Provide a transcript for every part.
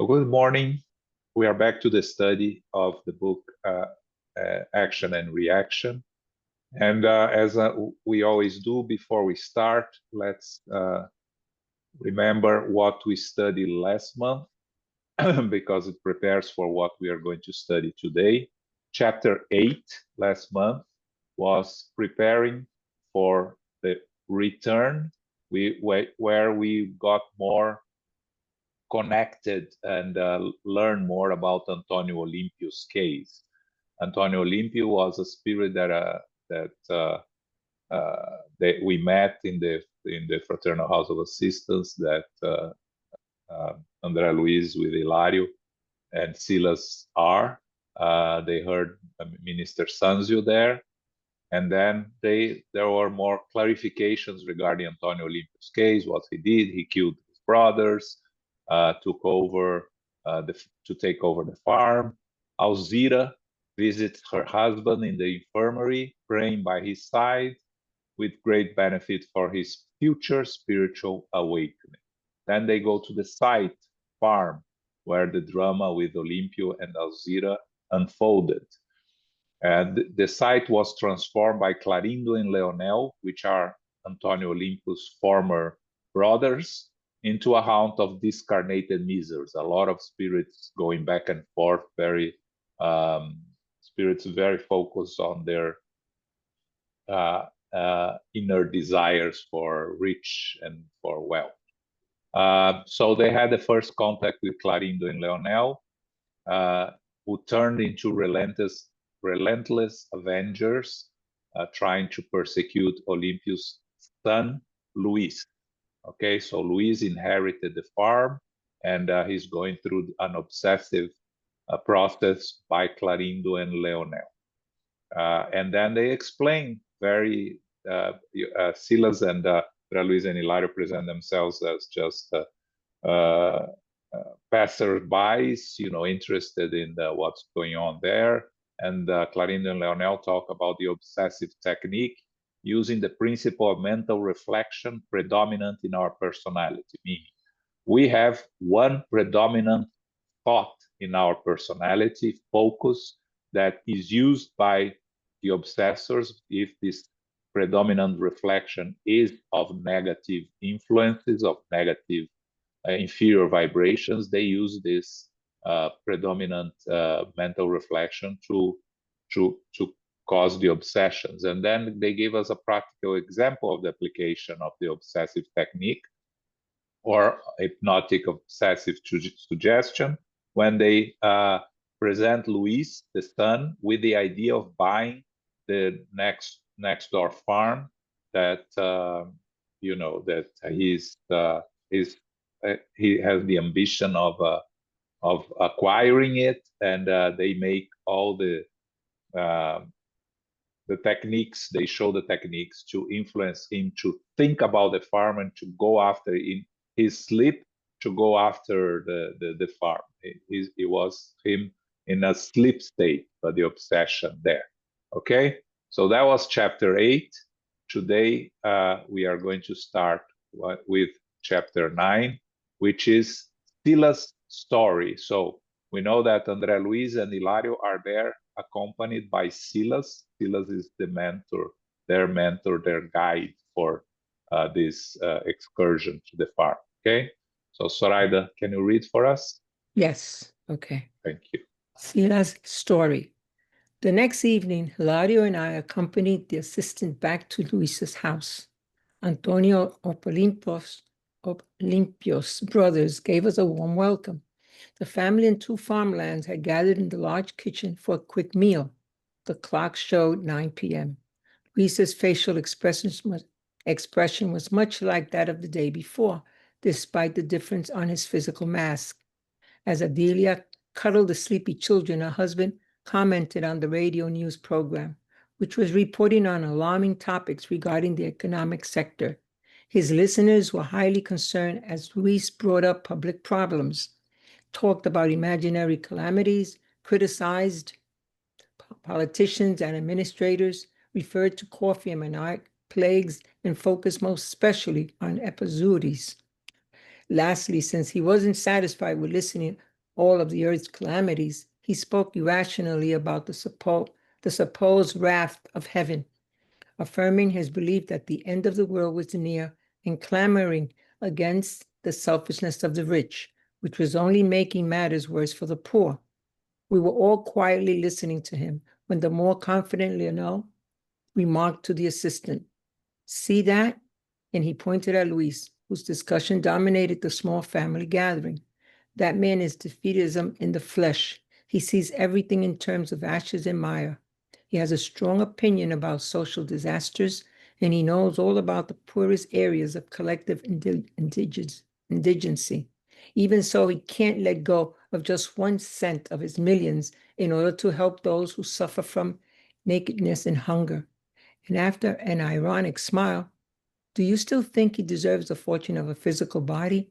So good morning. We are back to the study of the book Action and Reaction. And as we always do before we start, let's remember what we studied last month because it prepares for what we are going to study today. Chapter 8 last month was preparing for the return, where we got more connected and learn more about Antonio Olimpio's case. Antonio Olimpio was a spirit that we met in the Fraternal House of Assistance that Andre Luiz with Hilario and Silas are. They heard Minister Sanzio there, and then there were more clarifications regarding Antonio Olimpio's case, what he did. He killed his brothers. Took over to take over the farm. Alzira visits her husband in the infirmary, praying by his side, with great benefit for his future spiritual awakening. Then they go to the site farm, where the drama with Olimpio and Alzira unfolded. And the site was transformed by Clarindo and Leonel, which are Antonio Olimpio's former brothers, into a haunt of discarnated misers. A lot of spirits going back and forth, spirits very focused on their inner desires for rich and for wealth. So they had the first contact with Clarindo and Leonel, who turned into relentless avengers, trying to persecute Olimpio's son, Luis. Okay, so Luis inherited the farm, and he's going through an obsessive process by Clarindo and Leonel. And then they explain Silas and Luis and Hilario present themselves as just passersby, interested in what's going on there. And Clarindo and Leonel talk about the obsessive technique, using the principle of mental reflection predominant in our personality, meaning we have one predominant thought in our personality, focus, that is used by the obsessors. If this predominant reflection is of negative influences, of negative inferior vibrations, they use this predominant mental reflection to cause the obsessions. And then they gave us a practical example of the application of the obsessive technique, or hypnotic obsessive suggestion, when they present Luis, the son, with the idea of buying the next door farm that that he has the ambition of acquiring it, and they make all the techniques. They show the techniques to influence him to think about the farm and to go after, in his sleep, to go after the farm. It was him in a sleep state, but the obsession there. Okay, so that was chapter 8. Today we are going to start with chapter 9, which is Silas Story. So we know that Andre Luiz and Hilario are there, accompanied by Silas. Silas is the mentor, their guide for this excursion to the farm. Okay, so Zoraida, can you read for us? Yes, okay. Thank you. Silas Story. The next evening, Hilario and I accompanied the assistant back to Luis's house. Antonio of Olimpio's brothers gave us a warm welcome. The family and 2 farmlands had gathered in the large kitchen for a quick meal. The clock showed 9 p.m. Luis's facial expression was much like that of the day before, despite the difference on his physical mask. As Adelia cuddled the sleepy children, her husband commented on the radio news program, which was reporting on alarming topics regarding the economic sector. His listeners were highly concerned as Luis brought up public problems, talked about imaginary calamities, criticized politicians and administrators, referred to coffee and maniac plagues, and focused most especially on epizooties. Lastly, since he wasn't satisfied with listening all of the earth's calamities, he spoke irrationally about the supposed wrath of heaven, affirming his belief that the end of the world was near and clamoring against the selfishness of the rich, which was only making matters worse for the poor. We were all quietly listening to him when the more confident Lionel remarked to the assistant, "See that?" And he pointed at Luis, whose discussion dominated the small family gathering. "That man is defeatism in the flesh. He sees everything in terms of ashes and mire. He has a strong opinion about social disasters, and he knows all about the poorest areas of collective indigency. Even so, he can't let go of just 1 cent of his millions in order to help those who suffer from nakedness and hunger." And after an ironic smile, "Do you still think he deserves the fortune of a physical body?"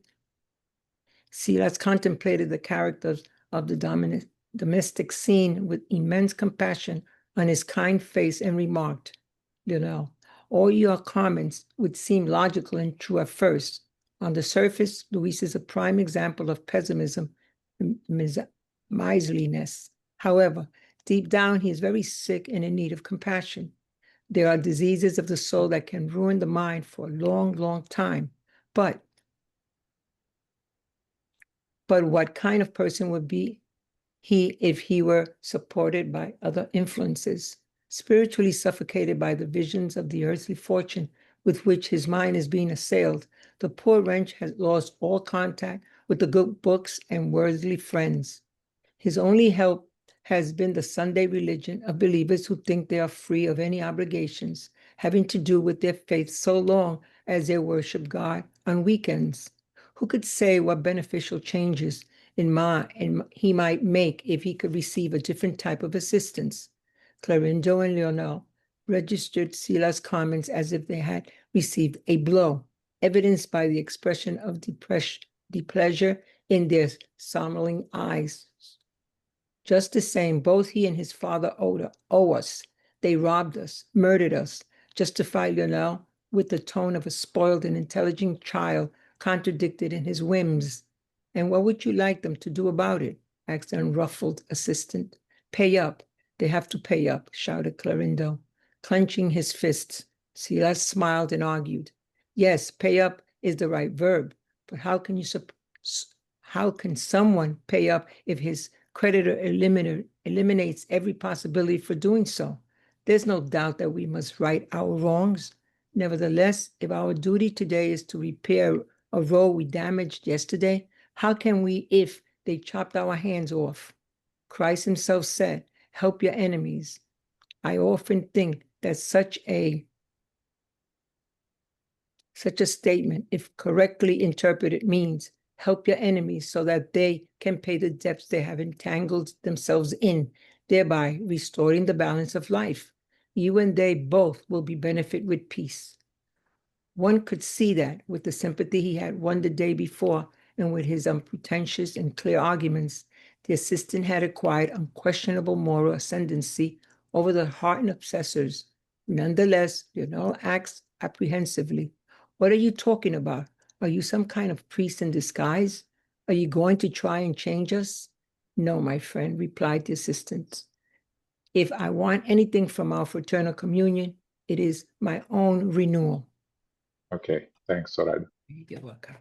Silas contemplated the characters of the domestic scene with immense compassion on his kind face and remarked, "Lionel, all your comments would seem logical and true at first. On the surface, Luis is a prime example of pessimism and miserliness. However, deep down, he is very sick and in need of compassion. There are diseases of the soul that can ruin the mind for a long, long time. But what kind of person would be he if he were supported by other influences, spiritually suffocated by the visions of the earthly fortune with which his mind is being assailed? The poor wretch has lost all contact with the good books and worldly friends. His only help has been the Sunday religion of believers who think they are free of any obligations having to do with their faith so long as they worship God on weekends. Who could say what beneficial changes he might make if he could receive a different type of assistance?" Clarindo and Lionel registered Silas' comments as if they had received a blow, evidenced by the expression of displeasure in their smiling eyes. "Just the same, both he and his father owe us. They robbed us, murdered us," justified Lionel with the tone of a spoiled and intelligent child contradicted in his whims. "And what would you like them to do about it?" asked the unruffled assistant. "Pay up. They have to pay up," shouted Clarindo, clenching his fists. Silas smiled and argued, "Yes, pay up is the right verb, but how can someone pay up if his creditor eliminates every possibility for doing so? There's no doubt that we must right our wrongs. Nevertheless, if our duty today is to repair a road we damaged yesterday, how can we if they chopped our hands off? Christ himself said, 'Help your enemies.' I often think that such a statement, if correctly interpreted, means help your enemies so that they can pay the debts they have entangled themselves in, thereby restoring the balance of life. You and they both will be benefit with peace." One could see that with the sympathy he had won the day before and with his unpretentious and clear arguments, the assistant had acquired unquestionable moral ascendancy over the hardened obsessors. Nonetheless, Lionel asked apprehensively, "What are you talking about? Are you some kind of priest in disguise? Are you going to try and change us?" "No, my friend," replied the assistant. "If I want anything from our fraternal communion, it is my own renewal." Okay, thanks, Soraya. You're welcome.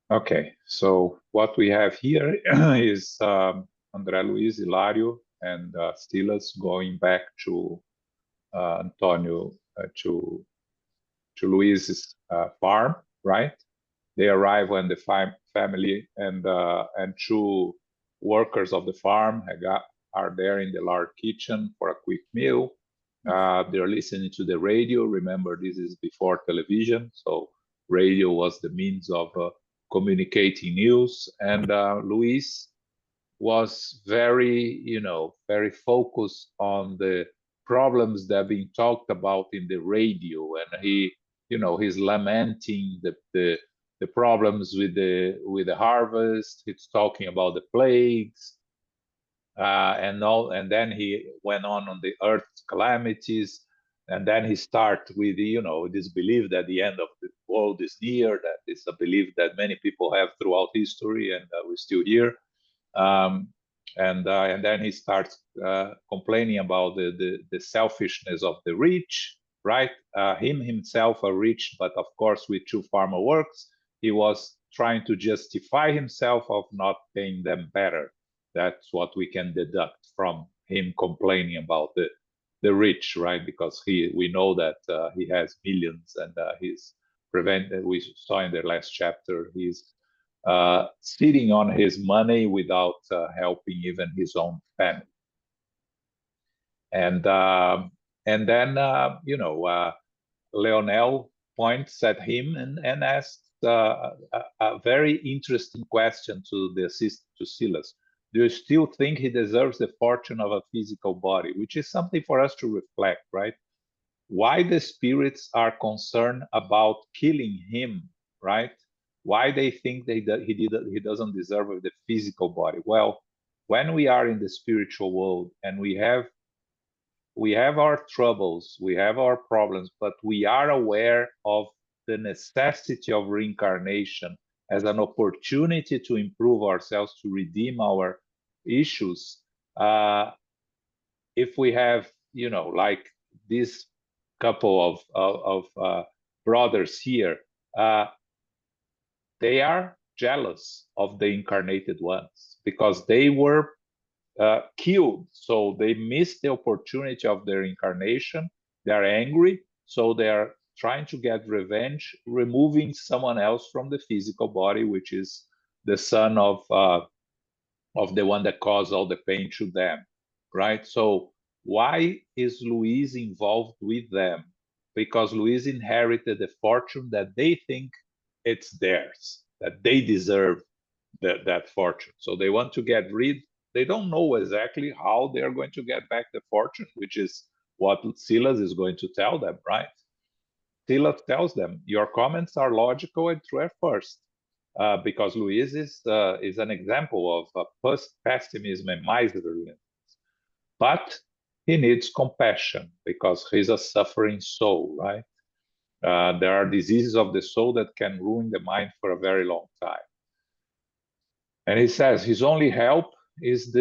Okay, so what we have here is Andre Luiz, Hilario, and Silas going back to Antonio, to Luiz's farm, right? They arrive when the family and 2 workers of the farm are there in the large kitchen for a quick meal. They're listening to the radio. Remember, this is before television, so radio was the means of communicating news. And Luis was very, very focused on the problems that are being talked about in the radio, and he's lamenting the problems with the harvest. He's talking about the plagues, and then he went on the earth's calamities, and then he started with this belief that the end of the world is near. That is a belief that many people have throughout history, and we're still here. And then he starts complaining about the selfishness of the rich, right? Him himself a rich, but of course with 2 farmer works, he was trying to justify himself of not paying them better. That's what we can deduct from him complaining about the rich, right? Because we know that he has millions, and he's prevented. We saw in the last chapter, he's sitting on his money without helping even his own family. And then Leonel points at him and asks a very interesting question to the assistant to Silas. Do you still think he deserves the fortune of a physical body? Which is something for us to reflect, right? Why the spirits are concerned about killing him, right? Why they think he doesn't deserve the physical body? Well, when we are in the spiritual world and we have our troubles, we have our problems, but we are aware of the necessity of reincarnation as an opportunity to improve ourselves, to redeem our issues. If we have, like this couple of brothers here, they are jealous of the incarnated ones because they were killed, so they missed the opportunity of their incarnation. They are angry, so they are trying to get revenge, removing someone else from the physical body, which is the son of the one that caused all the pain to them, right? So why is Luis involved with them? Because Luis inherited the fortune that they think it's theirs, that they deserve that fortune. So they want to get rid. They don't know exactly how they're going to get back the fortune, which is what Silas is going to tell them, right? Silas tells them, your comments are logical and true at first, because Luis is an example of pessimism and miserliness. But he needs compassion because he's a suffering soul, right? There are diseases of the soul that can ruin the mind for a very long time. And he says his only help is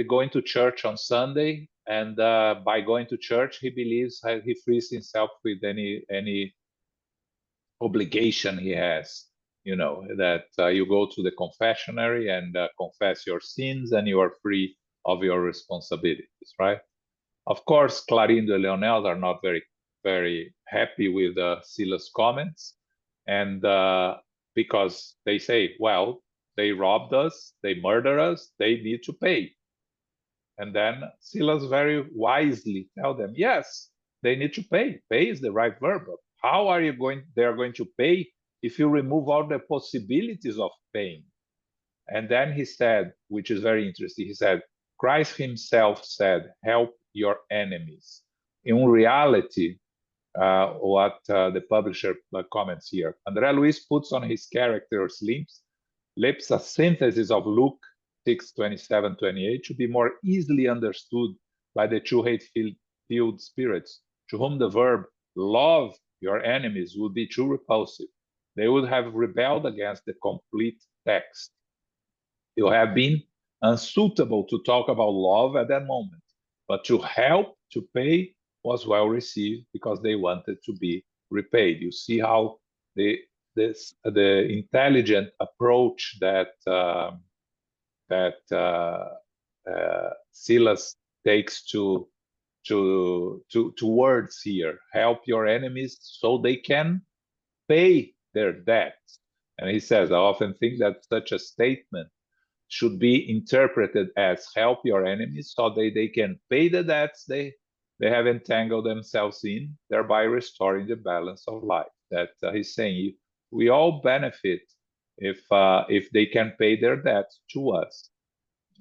going to church on Sunday, and by going to church, he believes he frees himself with any obligation he has. That you go to the confessionary and confess your sins, and you are free of your responsibilities, right? Of course, Clarindo and Leonel are not very, very happy with Silas' comments, and because they say, well, they robbed us, they murdered us, they need to pay. And then Silas very wisely tell them, yes, they need to pay. Pay is the right verb. How are they are going to pay if you remove all the possibilities of paying? And then he said, which is very interesting, he said, Christ himself said, help your enemies. In reality, what the publisher comments here, Andre Luiz puts on his character's lips a synthesis of Luke 6:27-28 to be more easily understood by the 2 hate-filled spirits, to whom the verb love your enemies would be too repulsive. They would have rebelled against the complete text. You have been unsuitable to talk about love at that moment, but to help, to pay, was well received because they wanted to be repaid. You see how the intelligent approach that Silas takes to words here. Help your enemies so they can pay their debts. And he says, I often think that such a statement should be interpreted as help your enemies so they can pay the debts they have entangled themselves in, thereby restoring the balance of life. That he's saying we all benefit if they can pay their debts to us.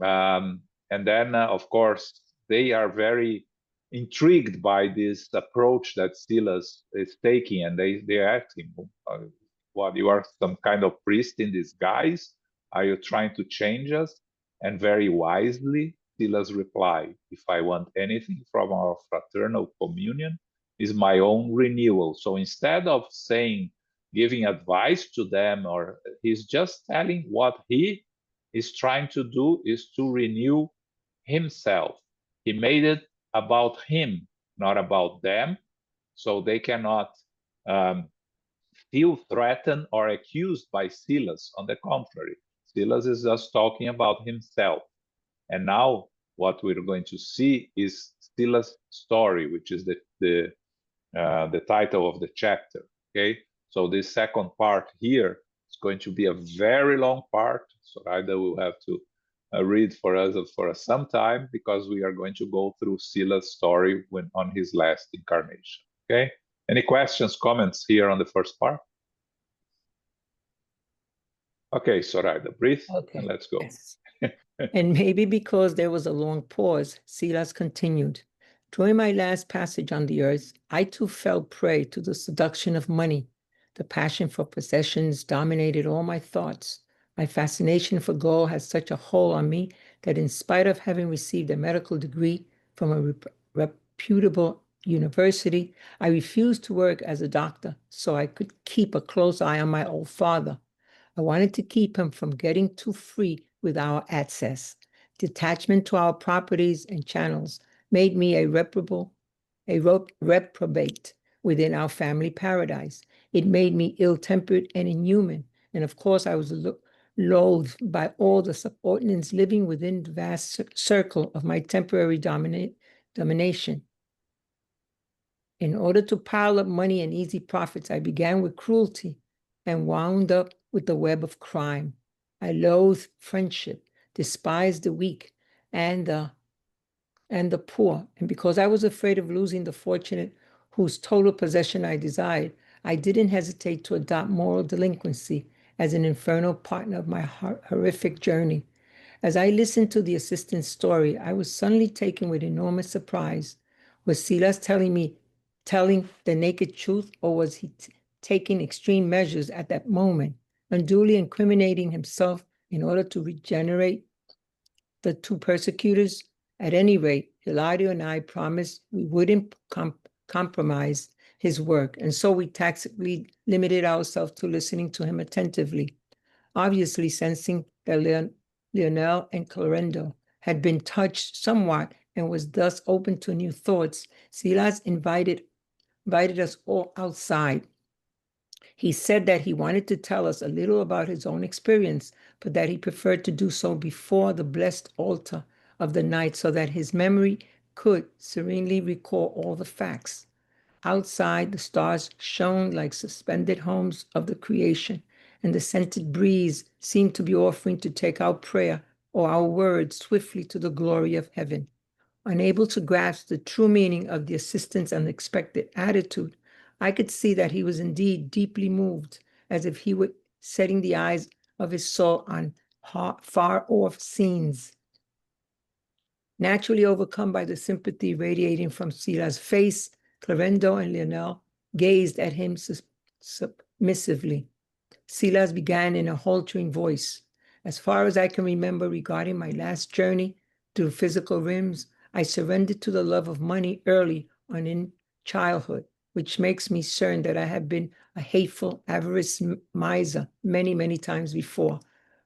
And then, of course, they are very intrigued by this approach that Silas is taking, and they ask him, what, you are some kind of priest in disguise? Are you trying to change us? And very wisely, Silas replied, if I want anything from our fraternal communion, is my own renewal. So instead of giving advice to them, or he's just telling what he is trying to do is to renew himself. He made it about him, not about them, so they cannot feel threatened or accused by Silas. On the contrary, Silas is just talking about himself. And now what we're going to see is Silas' story, which is the title of the chapter. Okay, so this second part here is going to be a very long part. So Raida will have to read for us for some time, because we are going to go through Silas' story on his last incarnation. Okay, any questions, comments here on the first part? Okay, Zoraida, breathe, and let's go. Yes. And maybe because there was a long pause, Silas continued. During my last passage on the earth, I too fell prey to the seduction of money. The passion for possessions dominated all my thoughts. My fascination for gold had such a hold on me that, in spite of having received a medical degree from a reputable university, I refused to work as a doctor so I could keep a close eye on my old father. I wanted to keep him from getting too free with our access. Detachment to our properties and channels made me a reprobate within our family paradise. It made me ill-tempered and inhuman. And of course, I was loathed by all the subordinates living within the vast circle of my temporary domination. In order to pile up money and easy profits, I began with cruelty and wound up with the web of crime. I loathed friendship, despised the weak and the poor. And because I was afraid of losing the fortunate whose total possession I desired, I didn't hesitate to adopt moral delinquency as an infernal partner of my horrific journey. As I listened to the assistant's story, I was suddenly taken with enormous surprise. Was Silas telling the naked truth, or was he taking extreme measures at that moment, unduly incriminating himself in order to regenerate the two persecutors? At any rate, Hilario and I promised we wouldn't compromise his work, and so we tacitly limited ourselves to listening to him attentively. Obviously sensing that Lionel and Clarendo had been touched somewhat and was thus open to new thoughts, Silas invited us all outside. He said that he wanted to tell us a little about his own experience, but that he preferred to do so before the blessed altar of the night so that his memory could serenely recall all the facts. Outside, the stars shone like suspended homes of the creation, and the scented breeze seemed to be offering to take our prayer or our words swiftly to the glory of heaven. Unable to grasp the true meaning of the assistant's unexpected attitude, I could see that he was indeed deeply moved, as if he were setting the eyes of his soul on far-off scenes. Naturally overcome by the sympathy radiating from Silas' face, Clarendo and Lionel gazed at him submissively. Silas began in a faltering voice. As far as I can remember regarding my last journey through physical realms, I surrendered to the love of money early on in childhood, which makes me certain that I have been a hateful, avarice miser many, many times before.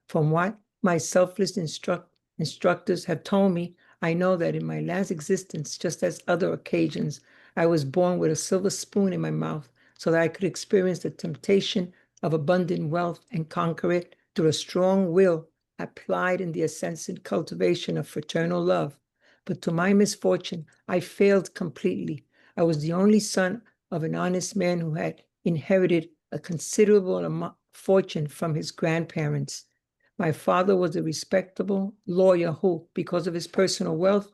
From what my selfless instructors have told me, I know that in my last existence, just as other occasions, I was born with a silver spoon in my mouth so that I could experience the temptation of abundant wealth and conquer it through a strong will applied in the incessant cultivation of fraternal love. But to my misfortune, I failed completely. I was the only son of an honest man who had inherited a considerable fortune from his grandparents. My father was a respectable lawyer who, because of his personal wealth,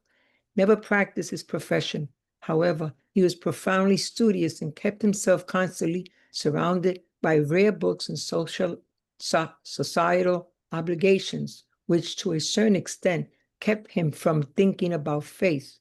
never practiced his profession. However, he was profoundly studious and kept himself constantly surrounded by rare books and societal obligations, which to a certain extent kept him from thinking about faith.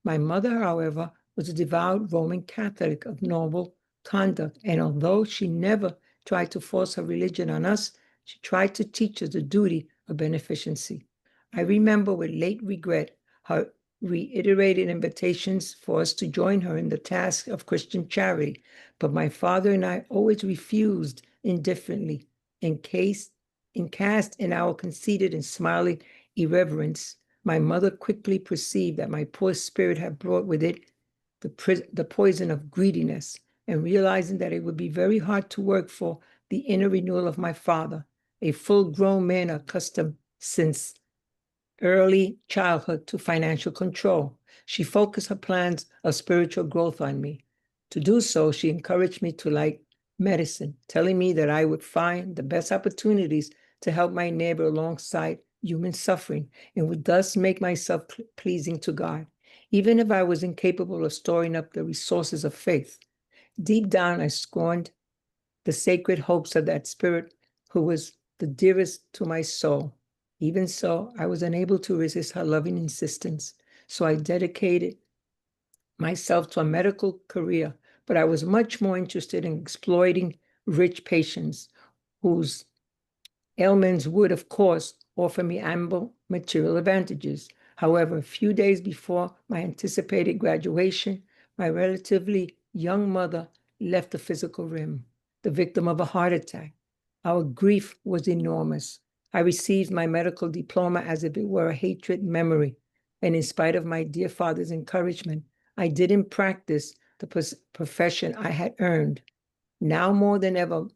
My mother, however, was a devout Roman Catholic of noble conduct, and although she never tried to force her religion on us, she tried to teach us the duty of beneficency. I remember with late regret her reiterated invitations for us to join her in the task of Christian charity, but my father and I always refused indifferently in case Encast in our conceited and smiling irreverence, my mother quickly perceived that my poor spirit had brought with it the poison of greediness, and realizing that it would be very hard to work for the inner renewal of my father, a full-grown man accustomed since early childhood to financial control. She focused her plans of spiritual growth on me. To do so, she encouraged me to like medicine, telling me that I would find the best opportunities to help my neighbor alongside human suffering and would thus make myself pleasing to God, even if I was incapable of storing up the resources of faith. Deep down, I scorned the sacred hopes of that spirit who was the dearest to my soul. Even so, I was unable to resist her loving insistence, so I dedicated myself to a medical career, but I was much more interested in exploiting rich patients whose ailments would, of course, offer me ample material advantages. However, a few days before my anticipated graduation, my relatively young mother left the physical realm, the victim of a heart attack. Our grief was enormous. I received my medical diploma as if it were a hatred memory, and in spite of my dear father's encouragement, I didn't practice the profession I had earned. Now more than ever,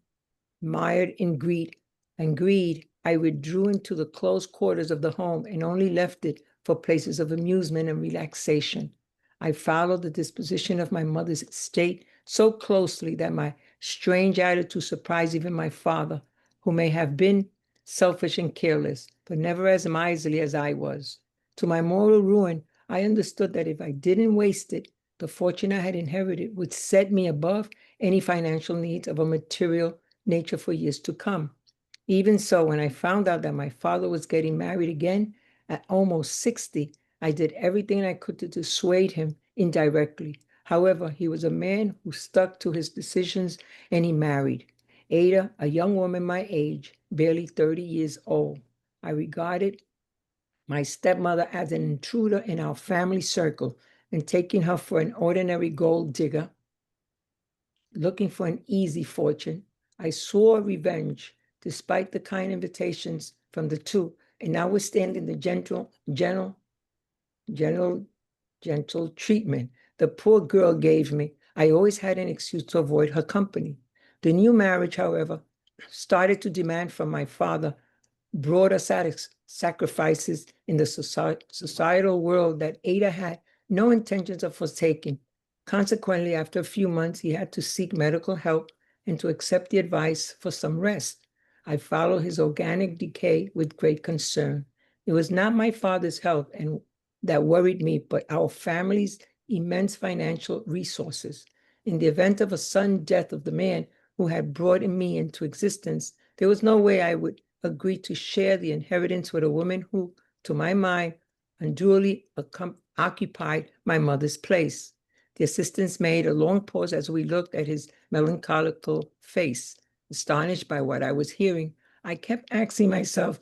mired in greed, I withdrew into the close quarters of the home and only left it for places of amusement and relaxation. I followed the disposition of my mother's estate so closely that my strange attitude surprised even my father, who may have been selfish and careless, but never as miserly as I was. To my moral ruin, I understood that if I didn't waste it, the fortune I had inherited would set me above any financial needs of a material nature for years to come. Even so, when I found out that my father was getting married again at almost 60, I did everything I could to dissuade him indirectly. However, he was a man who stuck to his decisions and he married Ada, a young woman my age, barely 30 years old. I regarded my stepmother as an intruder in our family circle, and taking her for an ordinary gold digger, looking for an easy fortune, I swore revenge, despite the kind invitations from the two, and notwithstanding the gentle treatment the poor girl gave me. I always had an excuse to avoid her company. The new marriage, however, started to demand from my father broader sacrifices in the societal world that Ada had no intentions of forsaking. Consequently, after a few months, he had to seek medical help and to accept the advice for some rest. I followed his organic decay with great concern. It was not my father's health and that worried me, but our family's immense financial resources. In the event of a sudden death of the man who had brought me into existence, there was no way I would agree to share the inheritance with a woman who, to my mind, unduly occupied my mother's place. The assistants made a long pause as we looked at his melancholical face. Astonished by what I was hearing, I kept asking myself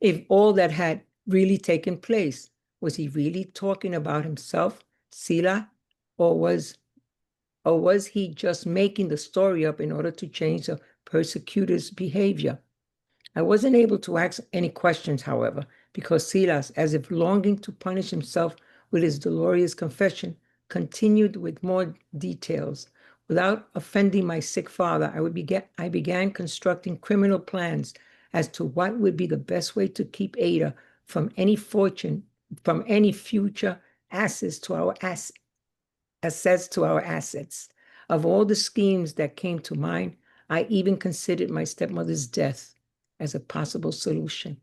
if all that had really taken place. Was he really talking about himself, Sila, or was he just making the story up in order to change the persecutor's behavior? I wasn't able to ask any questions, however, because Silas, as if longing to punish himself with his dolorous confession, continued with more details. Without offending my sick father, I began constructing criminal plans as to what would be the best way to keep Ada from any future access to our assets. Of all the schemes that came to mind, I even considered my stepmother's death as a possible solution.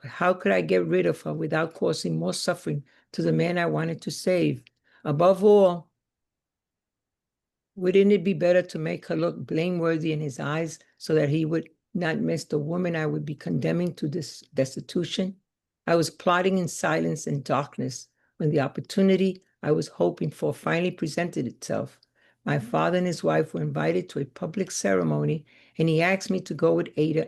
But how could I get rid of her without causing more suffering to the man I wanted to save? Above all, wouldn't it be better to make her look blameworthy in his eyes so that he would not miss the woman I would be condemning to this destitution? I was plotting in silence and darkness when the opportunity I was hoping for finally presented itself. My father and his wife were invited to a public ceremony, and he asked me to go with Ada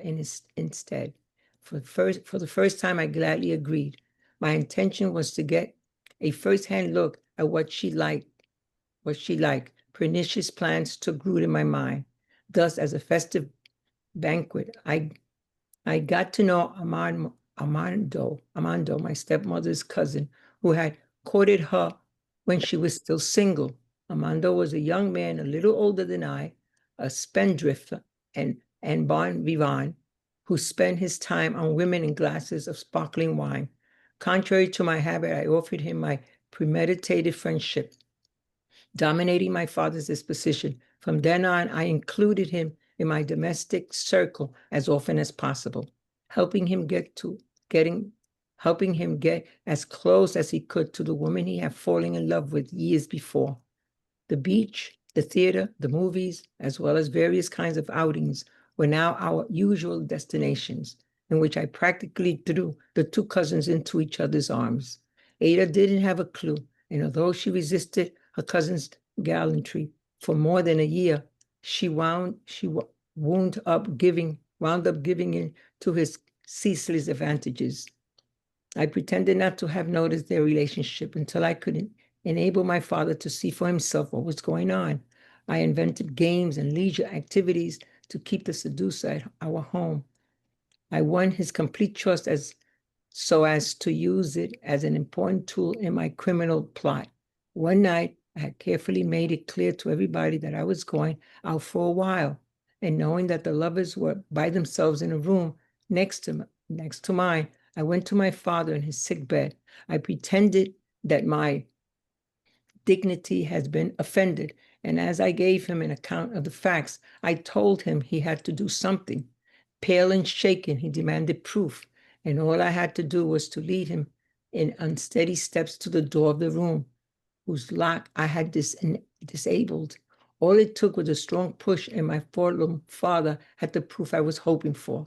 instead. For the first time, I gladly agreed. My intention was to get a first-hand look at what she liked. Pernicious plans took root in my mind. Thus, as a festive banquet, I I got to know Armando, my stepmother's cousin, who had courted her when she was still single. Armando was a young man, a little older than I, a spendthrift and bon vivant, who spent his time on women and glasses of sparkling wine. Contrary to my habit, I offered him my premeditated friendship, dominating my father's disposition. From then on, I included him in my domestic circle as often as possible, helping him get as close as he could to the woman he had fallen in love with years before. The beach, the theater, the movies, as well as various kinds of outings were now our usual destinations, in which I practically threw the two cousins into each other's arms. Ada didn't have a clue, and although she resisted her cousin's gallantry for more than a year, she wound up giving in to his ceaseless advantages. I pretended not to have noticed their relationship until I could enable my father to see for himself what was going on. I invented games and leisure activities to keep the seducer at our home. I won his complete trust so as to use it as an important tool in my criminal plot. One night, I had carefully made it clear to everybody that I was going out for a while, and knowing that the lovers were by themselves in a room next to mine, I went to my father in his sick bed. I pretended that my dignity has been offended, and as I gave him an account of the facts, I told him he had to do something. Pale and shaken, he demanded proof, and all I had to do was to lead him in unsteady steps to the door of the room, whose lock I had disabled. All it took was a strong push, and my forlorn father had the proof I was hoping for.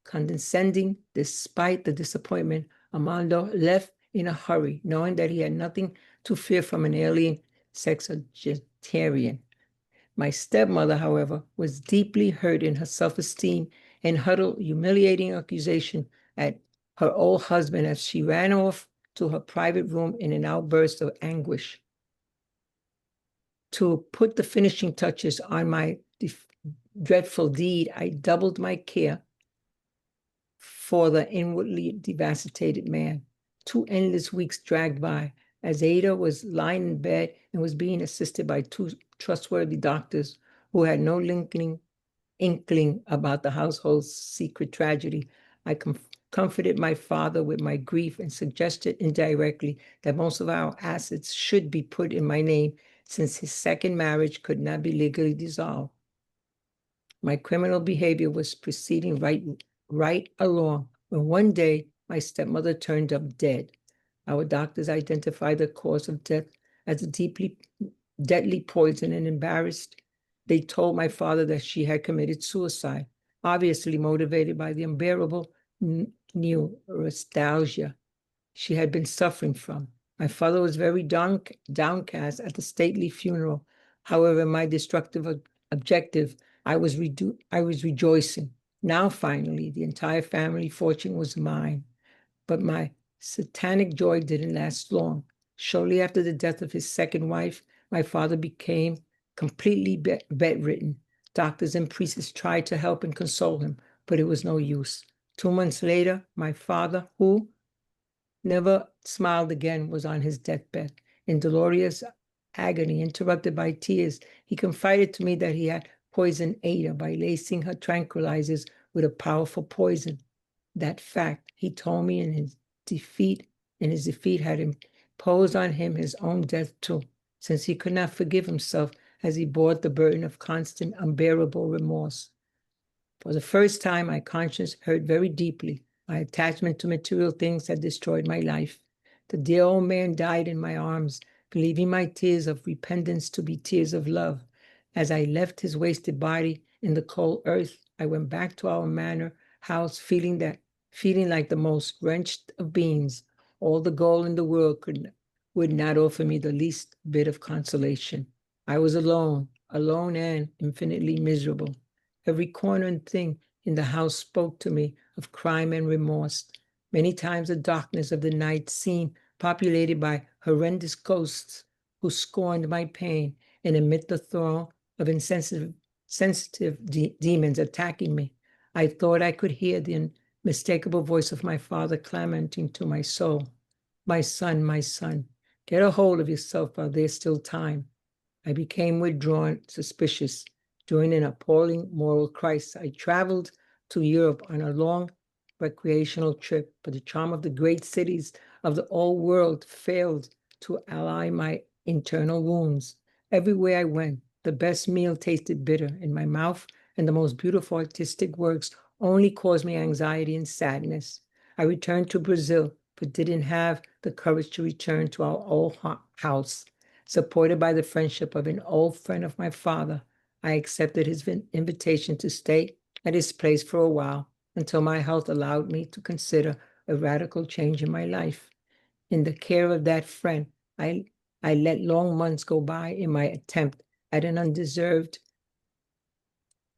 Condescending, despite the disappointment, Armando left in a hurry, knowing that he had nothing to fear from an alien sexagenarian. My stepmother, however, was deeply hurt in her self-esteem and hurled humiliating accusation at her old husband as she ran off to her private room in an outburst of anguish. To put the finishing touches on my dreadful deed, I doubled my care for the inwardly devastated man. 2 endless weeks dragged by as Ada was lying in bed and was being assisted by 2 trustworthy doctors who had no inkling about the household's secret tragedy. I comforted my father with my grief and suggested indirectly that most of our assets should be put in my name, since his second marriage could not be legally dissolved. My criminal behavior was proceeding right along when one day my stepmother turned up dead. Our doctors identified the cause of death as a deadly poison, and embarrassed, they told my father that she had committed suicide, obviously motivated by the unbearable nostalgia she had been suffering from. My father was very downcast at the stately funeral. However, my destructive objective, I was rejoicing. Now, finally, the entire family fortune was mine. But my satanic joy didn't last long. Shortly after the death of his second wife, my father became completely bedridden. Doctors and priests tried to help and console him, but it was no use. 2 months later, my father, who never smiled again, was on his deathbed. In dolorous agony, interrupted by tears, he confided to me that he had poisoned Ada by lacing her tranquilizers with a powerful poison. That fact, he told me, in his defeat had imposed on him his own death too, since he could not forgive himself as he bore the burden of constant, unbearable remorse. For the first time, my conscience hurt very deeply. My attachment to material things had destroyed my life. The dear old man died in my arms, believing my tears of repentance to be tears of love. As I left his wasted body in the cold earth, I went back to our manor house, feeling like the most wrenched of beings. All the gold in the world would not offer me the least bit of consolation. I was alone and infinitely miserable. Every corner and thing in the house spoke to me of crime and remorse. Many times the darkness of the night seemed populated by horrendous ghosts who scorned my pain, and amid the throng of insensitive demons attacking me, I thought I could hear the unmistakable voice of my father clamoring to my soul. My son, get a hold of yourself while there's still time. I became withdrawn, suspicious. During an appalling moral crisis, I traveled to Europe on a long recreational trip, but the charm of the great cities of the old world failed to allay my internal wounds. Everywhere I went, the best meal tasted bitter in my mouth, and the most beautiful artistic works only caused me anxiety and sadness. I returned to Brazil, but didn't have the courage to return to our old house. Supported by the friendship of an old friend of my father, I accepted his invitation to stay at his place for a while until my health allowed me to consider a radical change in my life. In the care of that friend, I let long months go by in my attempt at an undeserved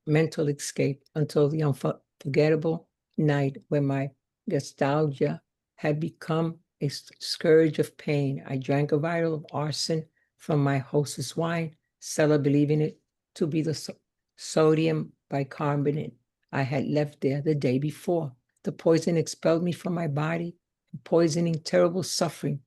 mental escape until the unforgettable night when my nostalgia had become a scourge of pain. I drank a vial of arson from my hostess wine cellar, believing it to be the sodium bicarbonate I had left there the day before. The poison expelled me from my body, poisoning terrible suffering,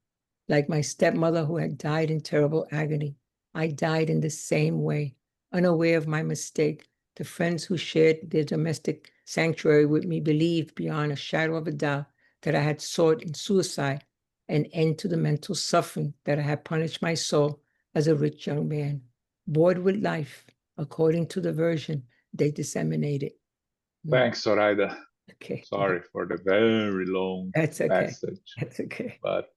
like my stepmother who had died in terrible agony. I died in the same way, unaware of my mistake. The friends who shared their domestic sanctuary with me believed beyond a shadow of a doubt that I had sought in suicide an end to the mental suffering that I had punished my soul as a rich young man. Bored with life, according to the version they disseminated. Thanks, Zoraida. Okay. Sorry for the very long That's okay. passage. That's okay. But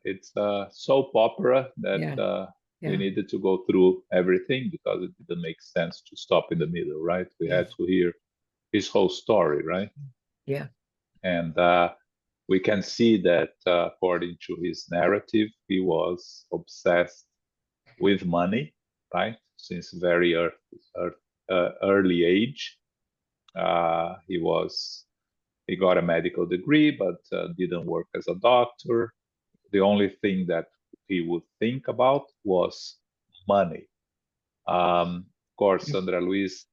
it's a soap opera that we needed to go through everything because it didn't make sense to stop in the middle, right? We had to hear his whole story, right? Yeah. And we can see that according to his narrative, he was obsessed with money, right? Since very early age. He got a medical degree, but didn't work as a doctor. The only thing that he would think about was money. Of course, Andre Luiz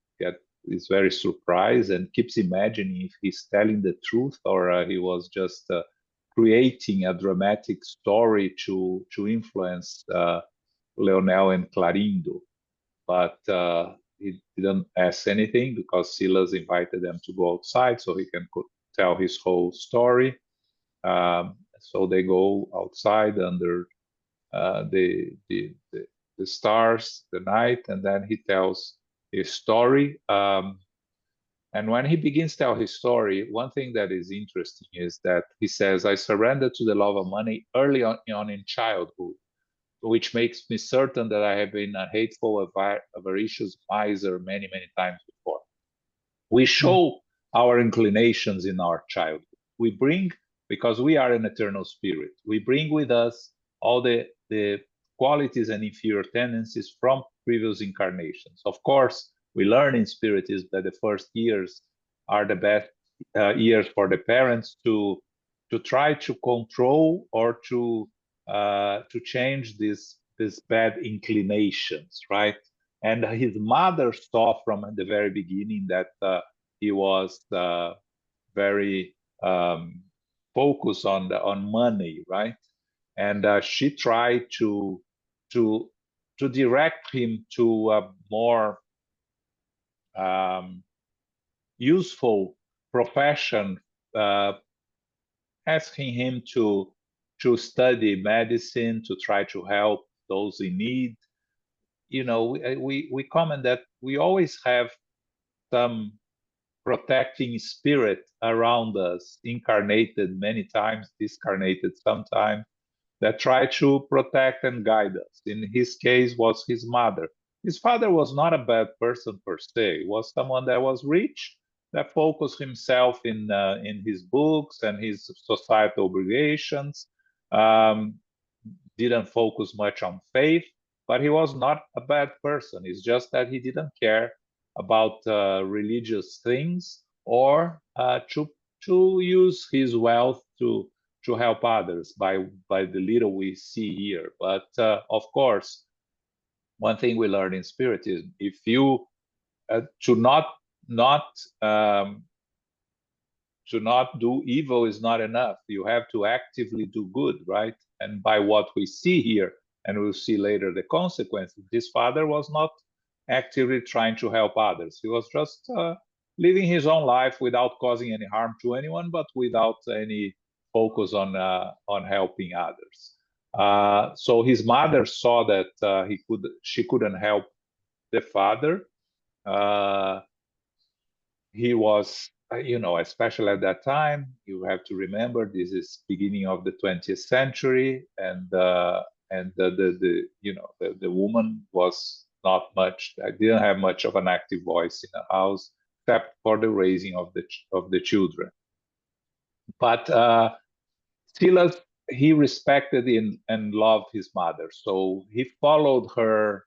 is very surprised and keeps imagining if he's telling the truth or he was just creating a dramatic story to influence Leonel and Clarindo. But he didn't ask anything because Silas invited them to go outside so he can tell his whole story. So they go outside under the stars, the night, and then he tells his story. And when he begins to tell his story, one thing that is interesting is that he says, I surrendered to the love of money early on in childhood, which makes me certain that I have been a hateful, avaricious miser many, many times before. We show our inclinations in our childhood. We bring, because we are an eternal spirit, we bring with us all the qualities and inferior tendencies from previous incarnations. Of course, we learn in Spiritism that the first years are the best years for the parents to try to control or to change these bad inclinations, right? And his mother saw from the very beginning that he was very focused on money, right? And she tried to direct him to a more useful profession, asking him to study medicine, to try to help those in need. You know, we comment that we always have some protecting spirit around us, incarnated many times, discarnated sometimes, that try to protect and guide us. In his case, was his mother. His father was not a bad person per se. He was someone that was rich, that focused himself in his books and his societal obligations. Didn't focus much on faith, but he was not a bad person. It's just that he didn't care about religious things or to use his wealth to help others by the little we see here. But of course, one thing we learn in Spiritism, if you to not to not do evil is not enough. You have to actively do good, right? And by what we see here, and we'll see later the consequences, his father was not actively trying to help others. He was just living his own life without causing any harm to anyone, but without any focus on helping others. So his mother saw that she couldn't help the father. He was, especially at that time, you have to remember this is beginning of the 20th century, and the woman was not much. I didn't have much of an active voice in the house, except for the raising of the children. But Silas, he respected and loved his mother, so he followed her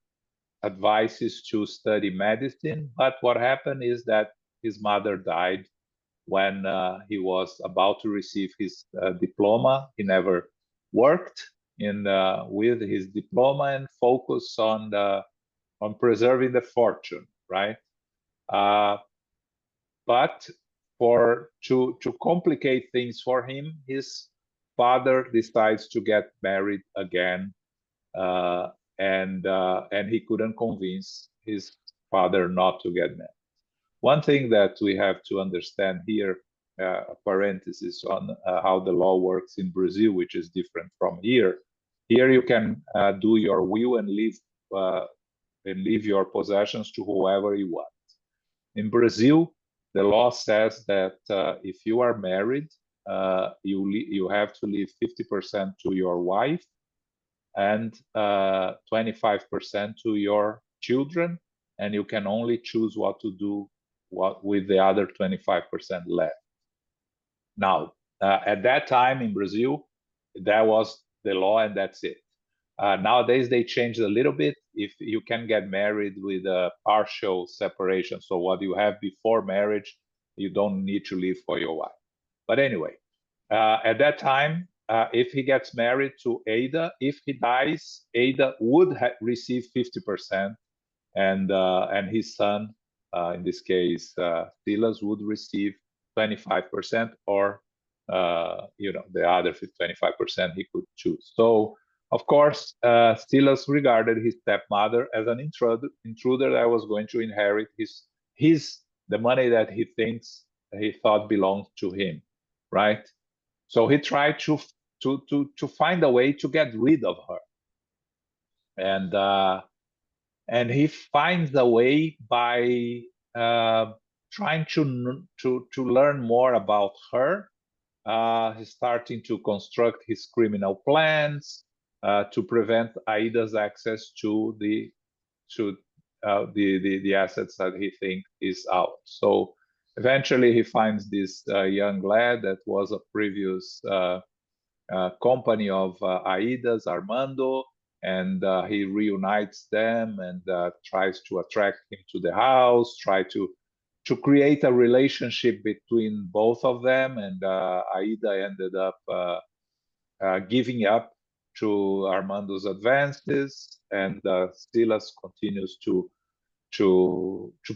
advices to study medicine. But what happened is that his mother died when he was about to receive his diploma. He never worked with his diploma and focused on preserving the fortune, right? But to complicate things for him, his father decides to get married again, and he couldn't convince his father not to get married. One thing that we have to understand here, a parenthesis on how the law works in Brazil, which is different from here. Here you can do your will and leave your possessions to whoever you want. In Brazil, the law says that if you are married, you have to leave 50% to your wife and 25% to your children, and you can only choose what to do with the other 25% left. Now, at that time in Brazil, that was the law, and that's it. Nowadays, they changed a little bit. If you can get married with a partial separation, so what you have before marriage, you don't need to leave for your wife. But anyway, at that time, if he gets married to Ada, if he dies, Ada would receive 50%, and his son, in this case, Silas, would receive 25%, or the other 25% he could choose. So, of course, Silas regarded his stepmother as an intruder that was going to inherit the money that he thought belonged to him, right? So he tried to find a way to get rid of her, and he finds a way by trying to learn more about her. He's starting to construct his criminal plans to prevent Aida's access to the assets that he thinks is out. So eventually he finds this young lad that was a previous company of Aida's, Armando, and he reunites them and tries to attract him to the house, try to create a relationship between both of them. And Aida ended up giving up to Armando's advances, and Silas continues to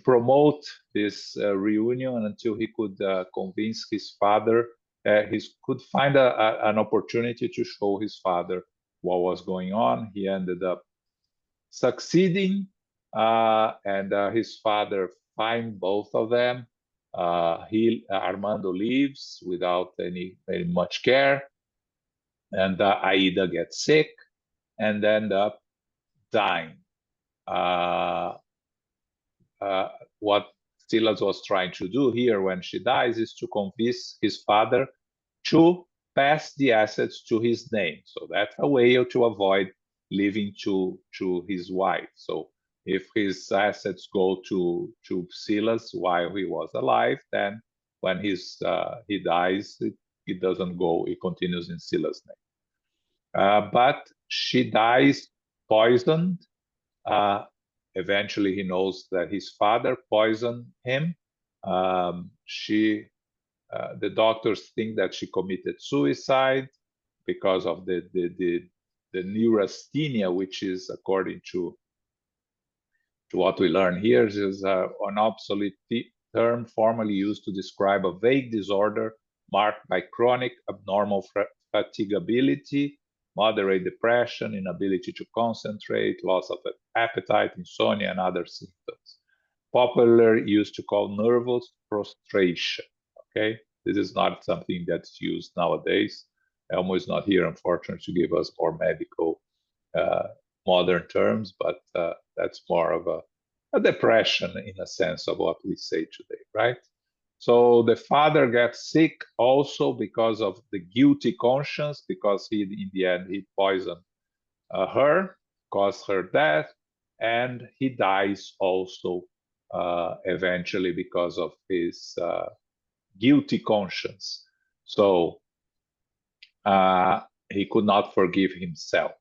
promote this reunion until he could convince his father. He could find an opportunity to show his father what was going on. He ended up succeeding, and his father finds both of them. Armando leaves without any much care, and Aida gets sick and end up dying. What Silas was trying to do here when she dies is to convince his father to pass the assets to his name. So that's a way to avoid leaving to his wife. So if his assets go to Silas while he was alive, then when he dies, it doesn't go, it continues in Silas' name. But she dies poisoned. Eventually he knows that his father poisoned him. The doctors think that she committed suicide because of the neurasthenia, which is, according to what we learn here, is an obsolete term formerly used to describe a vague disorder marked by chronic abnormal fatigability, moderate depression, inability to concentrate, loss of appetite, insomnia, and other symptoms. Popularly used to call nervous prostration. Okay, this is not something that's used nowadays. Elmo is not here, unfortunately, to give us more medical modern terms, but that's more of a depression in a sense of what we say today, right? So the father gets sick also because of the guilty conscience, because he, in the end, he poisoned her, caused her death, and he dies also eventually because of his guilty conscience. So he could not forgive himself.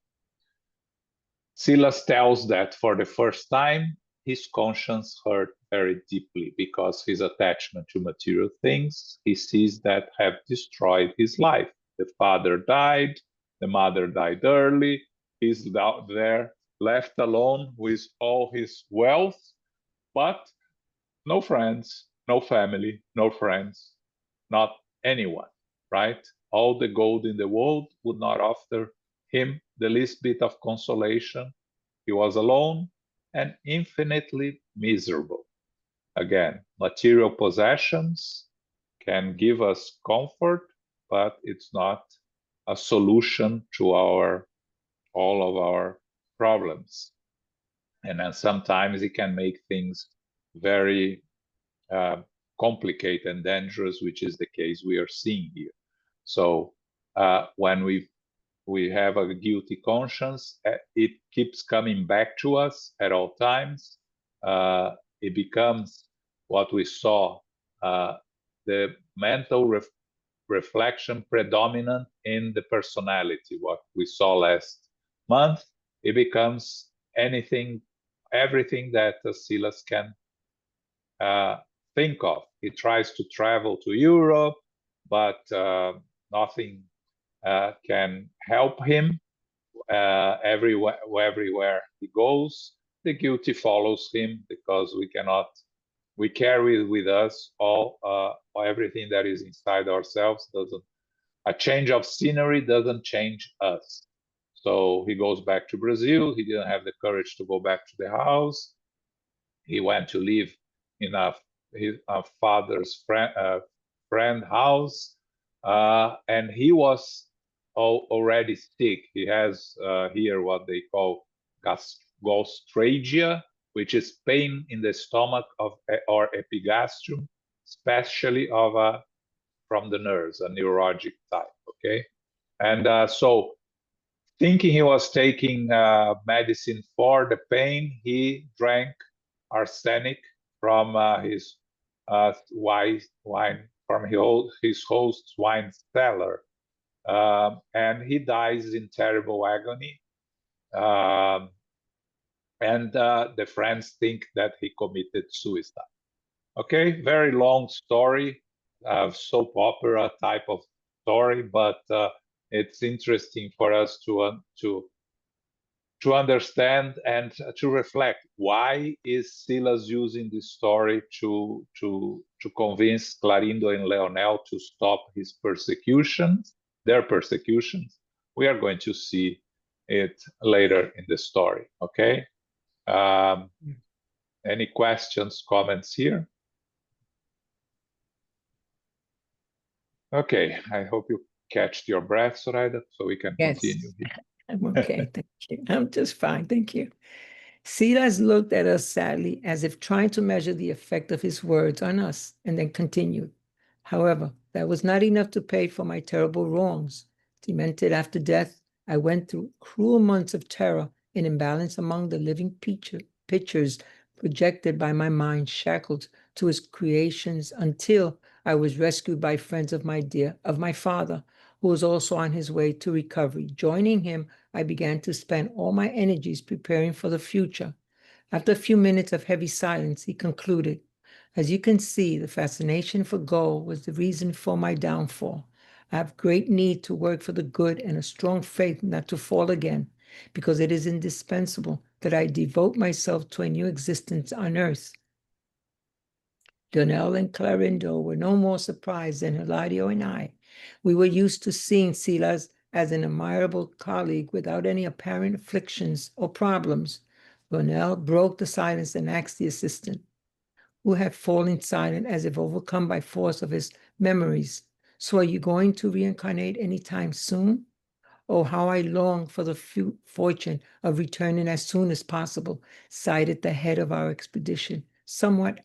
Silas tells that for the first time, his conscience hurt very deeply because his attachment to material things he sees that have destroyed his life. The father died, the mother died early, he's out there left alone with all his wealth, but no friends, no family, no friends, not anyone, right? All the gold in the world would not offer him the least bit of consolation. He was alone and infinitely miserable. Again, material possessions can give us comfort, but it's not a solution to all of our problems. And then sometimes it can make things very complicated and dangerous, which is the case we are seeing here. So when we have a guilty conscience, it keeps coming back to us at all times. It becomes what we saw, the mental reflection predominant in the personality, what we saw last month. It becomes everything that Silas can think of. He tries to travel to Europe, but nothing can help him. Everywhere he goes, the guilty follows him because we carry with us everything that is inside ourselves. A change of scenery doesn't change us. So he goes back to Brazil. He didn't have the courage to go back to the house. He went to live in his father's friend house, and he was already sick. He has here what they call gastralgia, which is pain in the stomach or epigastrium, especially from the nerves, a neurologic type. Okay, and so thinking he was taking medicine for the pain, he drank arsenic from his wine from his host's wine cellar, and he dies in terrible agony. And the friends think that he committed suicide. Okay, very long story, soap opera type of story, but it's interesting for us to understand and to reflect. Why is Silas using this story to convince Clarindo and Leonel to stop their persecutions? We are going to see it later in the story, okay? Any questions, comments here? Okay, I hope you catch your breath, Zoraida, so we can continue here. I'm okay, thank you. I'm just fine, thank you. Silas looked at us sadly, as if trying to measure the effect of his words on us, and then continued. However, that was not enough to pay for my terrible wrongs. Demented after death, I went through cruel months of terror and imbalance among the living pictures projected by my mind, shackled to his creations, until I was rescued by friends of my father, who was also on his way to recovery. Joining him, I began to spend all my energies preparing for the future. After a few minutes of heavy silence, he concluded, "As you can see, the fascination for gold was the reason for my downfall. I have great need to work for the good and a strong faith not to fall again, because it is indispensable that I devote myself to a new existence on earth." Donnell and Clarindo were no more surprised than Hilario and I. We were used to seeing Silas as an admirable colleague without any apparent afflictions or problems. Donnell broke the silence and asked the assistant, who had fallen silent as if overcome by force of his memories, "So are you going to reincarnate any time soon?" "Oh, how I long for the fortune of returning as soon as possible," sighed the head of our expedition, somewhat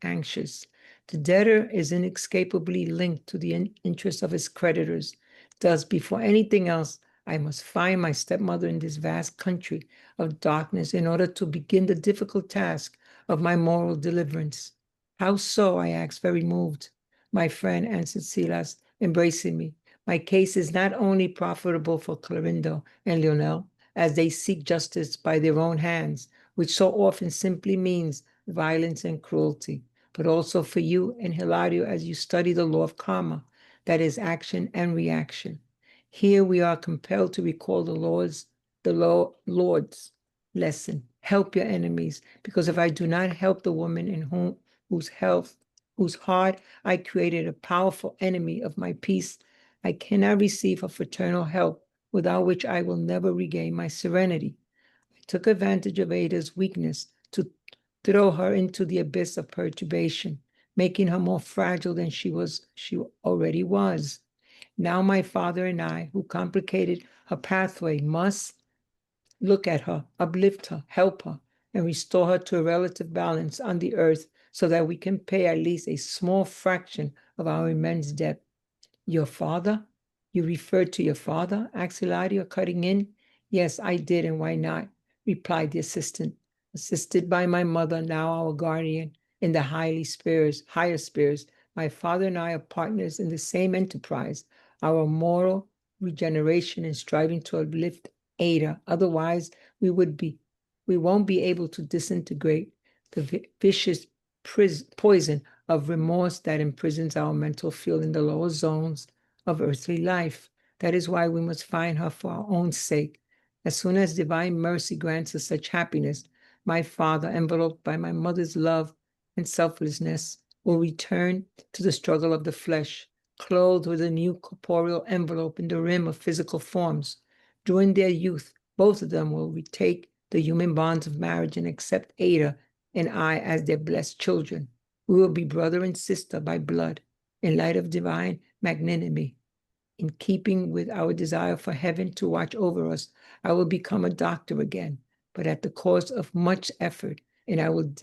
anxious. The debtor is inescapably linked to the interests of his creditors. Thus, before anything else, I must find my stepmother in this vast country of darkness in order to begin the difficult task of my moral deliverance. "How so?" I asked, very moved. "My friend," answered Silas, embracing me, "my case is not only profitable for Clarindo and Lionel, as they seek justice by their own hands, which so often simply means violence and cruelty, but also for you and Hilario as you study the law of karma, that is action and reaction. Here we are compelled to recall the Lord's lesson. Help your enemies, because if I do not help the woman in whose heart I created a powerful enemy of my peace, I cannot receive her fraternal help, without which I will never regain my serenity." I took advantage of Ada's weakness to throw her into the abyss of perturbation, making her more fragile than she already was. Now my father and I, who complicated her pathway, must look at her, uplift her, help her, and restore her to a relative balance on the earth so that we can pay at least a small fraction of our immense debt. "Your father? You referred to your father?" asked Hilario, cutting in. "Yes, I did, and why not?" replied the assistant. "Assisted by my mother, now our guardian, in the higher spheres, my father and I are partners in the same enterprise, our moral regeneration and striving to uplift Ada. Otherwise, we won't be able to disintegrate the vicious poison of remorse that imprisons our mental field in the lower zones of earthly life. That is why we must find her for our own sake. As soon as divine mercy grants us such happiness, my father, enveloped by my mother's love and selflessness, will return to the struggle of the flesh, clothed with a new corporeal envelope in the rim of physical forms. During their youth, both of them will retake the human bonds of marriage and accept Ada and I as their blessed children. We will be brother and sister by blood, in light of divine magnanimity. In keeping with our desire for heaven to watch over us, I will become a doctor again, but at the cost of much effort, and I will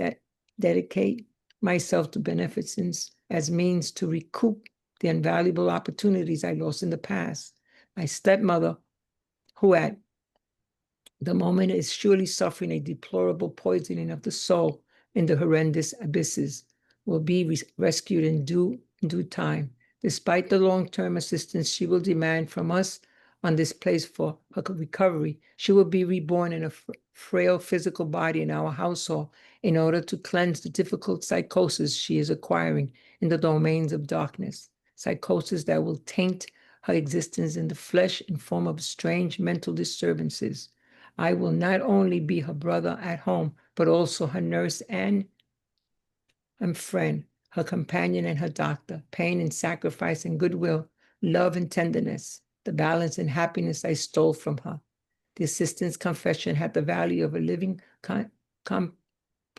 dedicate myself to beneficence as means to recoup the invaluable opportunities I lost in the past. My stepmother, who at the moment is surely suffering a deplorable poisoning of the soul in the horrendous abysses, will be rescued in due time. Despite the long-term assistance she will demand from us on this place for her recovery, she will be reborn in a frail physical body in our household in order to cleanse the difficult psychosis she is acquiring in the domains of darkness, psychosis that will taint her existence in the flesh in form of strange mental disturbances. I will not only be her brother at home, but also her nurse and friend, her companion and her doctor, pain and sacrifice and goodwill, love and tenderness, the balance and happiness I stole from her. The assistant's confession had the value of a living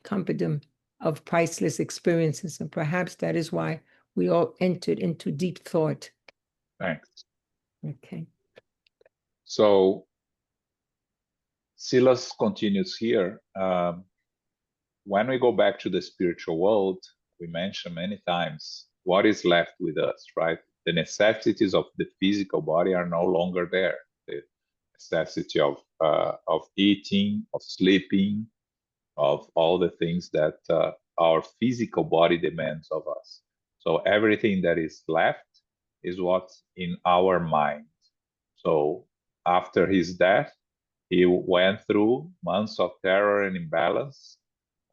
compendium of priceless experiences, and perhaps that is why we all entered into deep thought. Thanks. Okay. So Silas continues here. When we go back to the spiritual world, we mentioned many times what is left with us, right? The necessities of the physical body are no longer there. The necessity of eating, of sleeping, of all the things that our physical body demands of us. So everything that is left is what's in our mind. So after his death, he went through months of terror and imbalance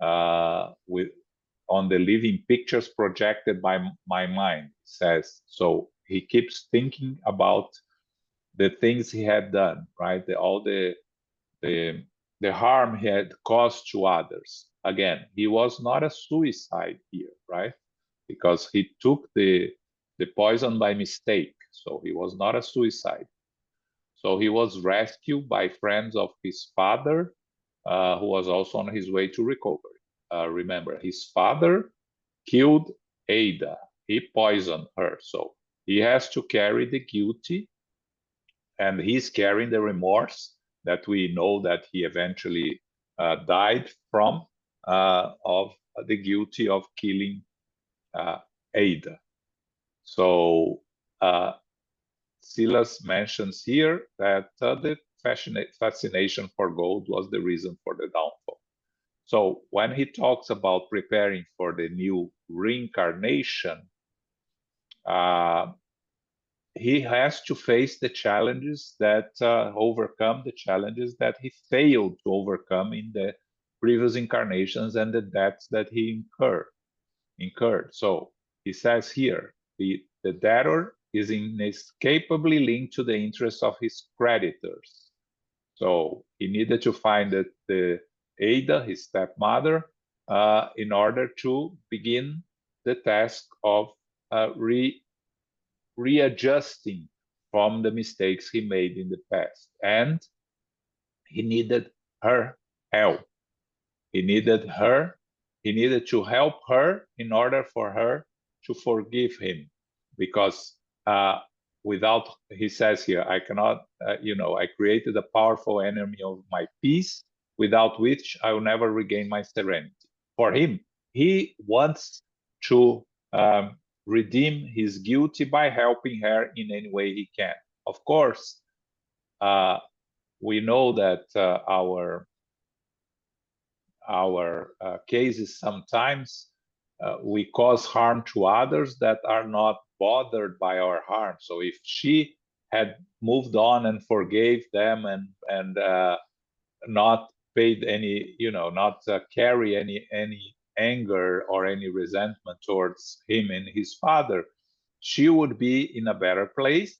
on the living pictures projected by my mind, says. So he keeps thinking about the things he had done, right? All the the harm he had caused to others. Again, he was not a suicide here, right? Because he took the poison by mistake, so he was not a suicide. So he was rescued by friends of his father, who was also on his way to recovery. Remember, his father killed Ada. He poisoned her, so he has to carry the guilty, and he's carrying the remorse that we know that he eventually died from, of the guilty of killing Ada. So Silas mentions here that the fascination for gold was the reason for the downfall. So when he talks about preparing for the new reincarnation, he has to face the challenges that overcome the challenges that he failed to overcome in the previous incarnations and the debts that he incurred. So he says here, the debtor is inescapably linked to the interests of his creditors. So he needed to find the Ada, his stepmother, in order to begin the task of readjusting from the mistakes he made in the past. And he needed her help. He needed to help her in order for her to forgive him, because without, he says here, I cannot, I created a powerful enemy of my peace, without which I will never regain my serenity. For him, he wants to redeem his guilty by helping her in any way he can. Of course, we know that our cases sometimes we cause harm to others that are not bothered by our harm. So if she had moved on and forgave them and not paid any, not carry any anger or any resentment towards him and his father, she would be in a better place,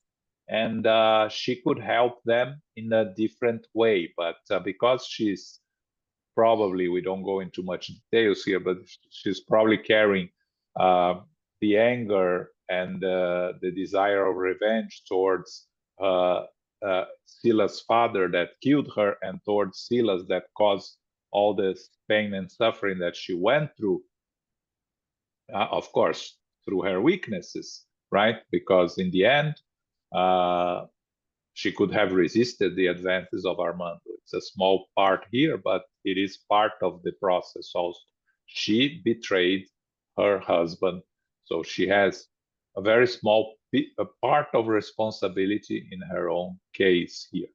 and she could help them in a different way. But because she's probably, we don't go into much details here, but she's probably carrying the anger and the desire of revenge towards Silas' father that killed her, and towards Silas that caused all this pain and suffering that she went through, of course, through her weaknesses, right? Because in the end, she could have resisted the advances of Armando. It's a small part here, but it is part of the process also. She betrayed her husband, so she has a very small part of responsibility in her own case here.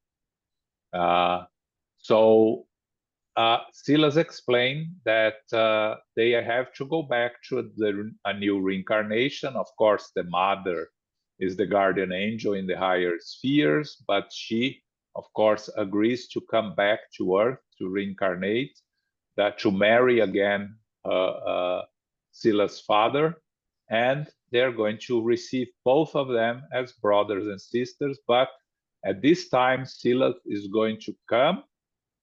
So Silas explained that they have to go back to a new reincarnation. Of course, the mother is the guardian angel in the higher spheres, but she, of course, agrees to come back to Earth to reincarnate, to marry again Silas' father, and they're going to receive both of them as brothers and sisters. But at this time, Silas is going to come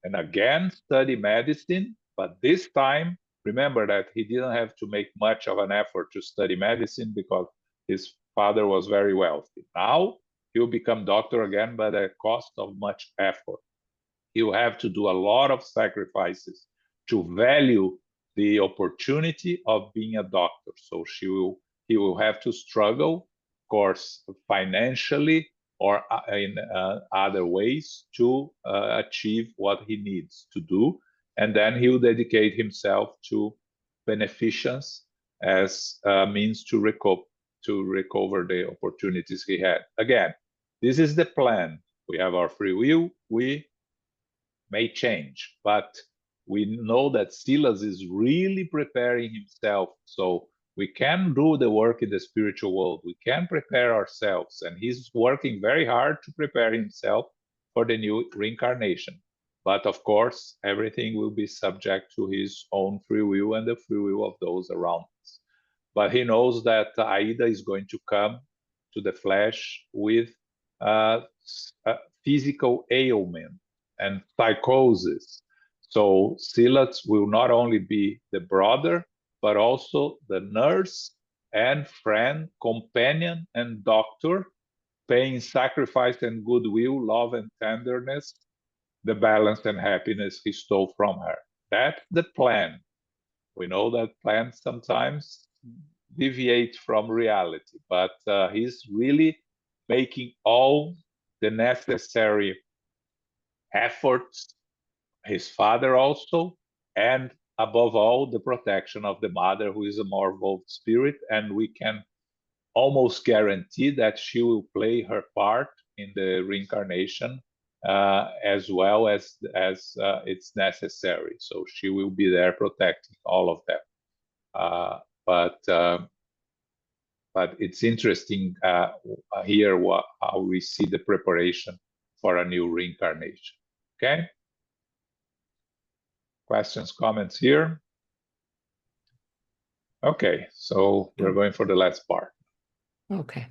and again study medicine, but this time, remember that he didn't have to make much of an effort to study medicine because his father was very wealthy. Now he'll become doctor again, but at a cost of much effort. He'll have to do a lot of sacrifices to value the opportunity of being a doctor. So he will have to struggle, of course, financially or in other ways to achieve what he needs to do. And then he will dedicate himself to beneficence as a means to recover the opportunities he had. Again, this is the plan. We have our free will. We may change, but we know that Silas is really preparing himself. So we can do the work in the spiritual world. We can prepare ourselves, and he's working very hard to prepare himself for the new reincarnation. But of course, everything will be subject to his own free will and the free will of those around us. But he knows that Aida is going to come to the flesh with physical ailment and psychosis So Silas will not only be the brother, but also the nurse and friend, companion and doctor, paying sacrifice and goodwill, love and tenderness, the balance and happiness he stole from her. That's the plan. We know that plans sometimes deviate from reality, but he's really making all the necessary efforts, his father also, and above all, the protection of the mother, who is a more evolved spirit, and we can almost guarantee that she will play her part in the reincarnation as well as it's necessary. So she will be there protecting all of them. But it's interesting here how we see the preparation for a new reincarnation. Okay. Questions, comments here? Okay, so we're going for the last part. Okay.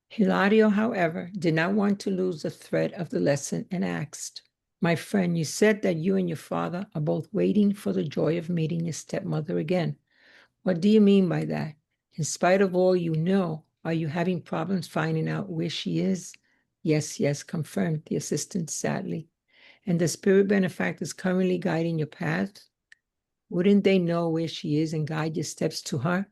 Hilario, however, did not want to lose the thread of the lesson and asked, "My friend, you said that you and your father are both waiting for the joy of meeting your stepmother again. What do you mean by that? In spite of all you know, are you having problems finding out where she is?" Yes, confirmed the assistant sadly. "And the spirit benefactor is currently guiding your path? Wouldn't they know where she is and guide your steps to her?"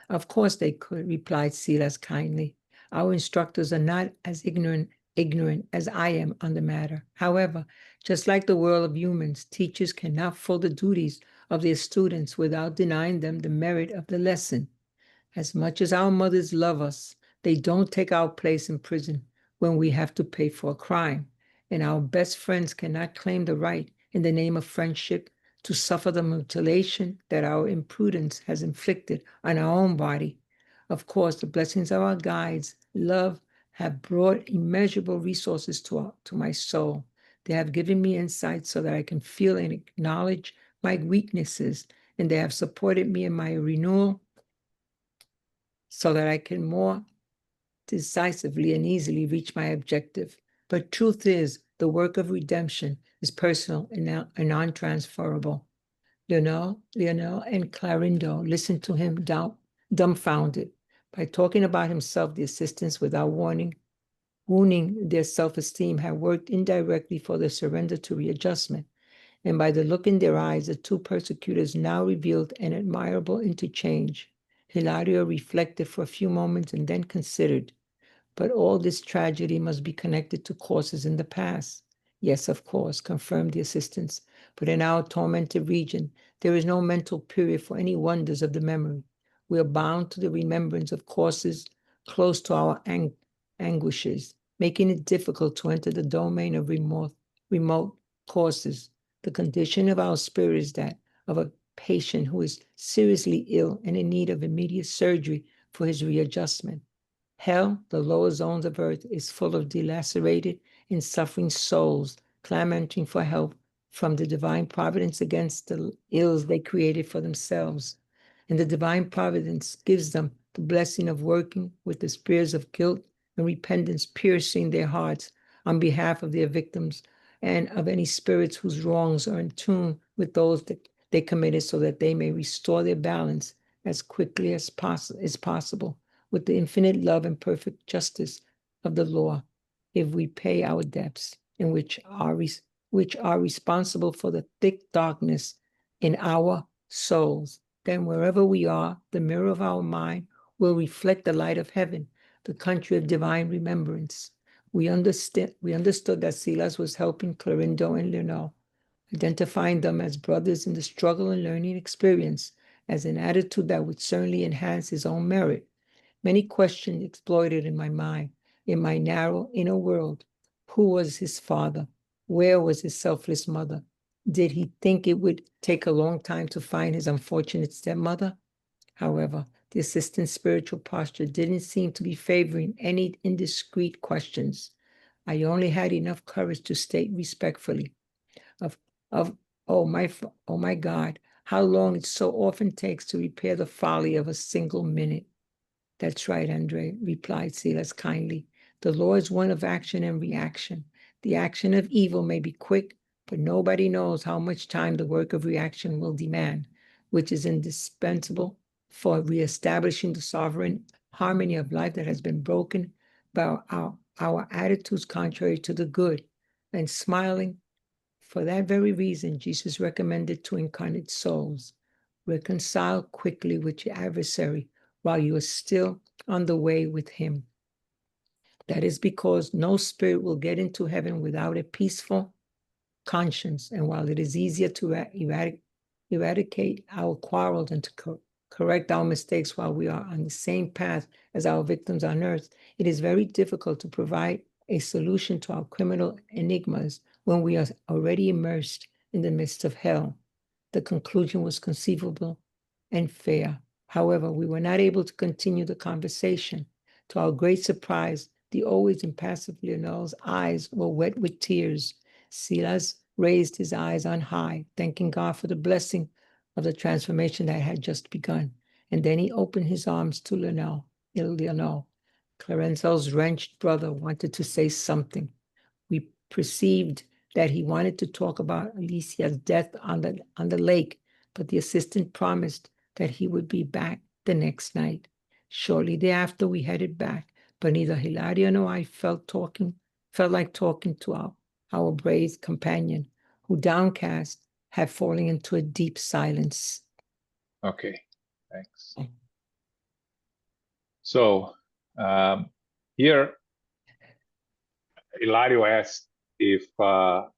"Of course they could," replied Silas kindly. "Our instructors are not as ignorant as I am on the matter. However, just like the world of humans, teachers cannot fill the duties of their students without denying them the merit of the lesson. As much as our mothers love us, they don't take our place in prison when we have to pay for a crime. And our best friends cannot claim the right, in the name of friendship, to suffer the mutilation that our imprudence has inflicted on our own body. Of course, the blessings of our guides, love, have brought immeasurable resources to my soul. They have given me insight so that I can feel and acknowledge my weaknesses, and they have supported me in my renewal so that I can more decisively and easily reach my objective. But truth is, the work of redemption is personal and non-transferable." Lionel and Clarindo listened to him dumbfounded. By talking about himself, the assistants, without wounding their self-esteem, had worked indirectly for their surrender to readjustment. And by the look in their eyes, the two persecutors now revealed an admirable interchange. Hilario reflected for a few moments and then considered, "But all this tragedy must be connected to causes in the past." "Yes, of course," confirmed the assistants. "But in our tormented region, there is no mental period for any wonders of the memory. We are bound to the remembrance of causes close to our anguishes, making it difficult to enter the domain of remote causes. The condition of our spirit is that of a patient who is seriously ill and in need of immediate surgery for his readjustment. Hell, the lower zones of earth, is full of delacerated and suffering souls clamoring for help from the divine providence against the ills they created for themselves. And the divine providence gives them the blessing of working with the spears of guilt and repentance, piercing their hearts on behalf of their victims and of any spirits whose wrongs are in tune with those that they committed, so that they may restore their balance as quickly as possible with the infinite love and perfect justice of the law, if we pay our debts, and which are responsible for the thick darkness in our souls. Then wherever we are, the mirror of our mind will reflect the light of heaven, the country of divine remembrance." We understood that Silas was helping Clarindo and Lionel, identifying them as brothers in the struggle and learning experience, as an attitude that would certainly enhance his own merit. Many questions exploded in my mind, in my narrow inner world. Who was his father? Where was his selfless mother? Did he think it would take a long time to find his unfortunate stepmother? However, the assistant's spiritual posture didn't seem to be favoring any indiscreet questions. I only had enough courage to state respectfully, oh my God, how long it so often takes to repair the folly of a single minute." "That's right, Andre," replied Silas kindly. "The law is one of action and reaction. The action of evil may be quick, but nobody knows how much time the work of reaction will demand, which is indispensable for reestablishing the sovereign harmony of life that has been broken by our attitudes contrary to the good. And smiling, for that very reason, Jesus recommended to incarnate souls, reconcile quickly with your adversary while you are still on the way with him. That is because no spirit will get into heaven without a peaceful conscience. And while it is easier to eradicate our quarrels and to correct our mistakes while we are on the same path as our victims on earth, it is very difficult to provide a solution to our criminal enigmas when we are already immersed in the midst of hell. The conclusion was conceivable and fair. However, we were not able to continue the conversation. To our great surprise, the always impassive Lionel's eyes were wet with tears. Silas raised his eyes on high, thanking God for the blessing of the transformation that had just begun. And then he opened his arms to Lionel. Clarencel's wrenched brother wanted to say something. We perceived that he wanted to talk about Alicia's death on the lake, but the assistant promised that he would be back the next night. Shortly thereafter, we headed back, but neither Hilario nor I felt like talking to our brave companion, who, downcast, had fallen into a deep silence. Okay, thanks. So here, Hilario asked if the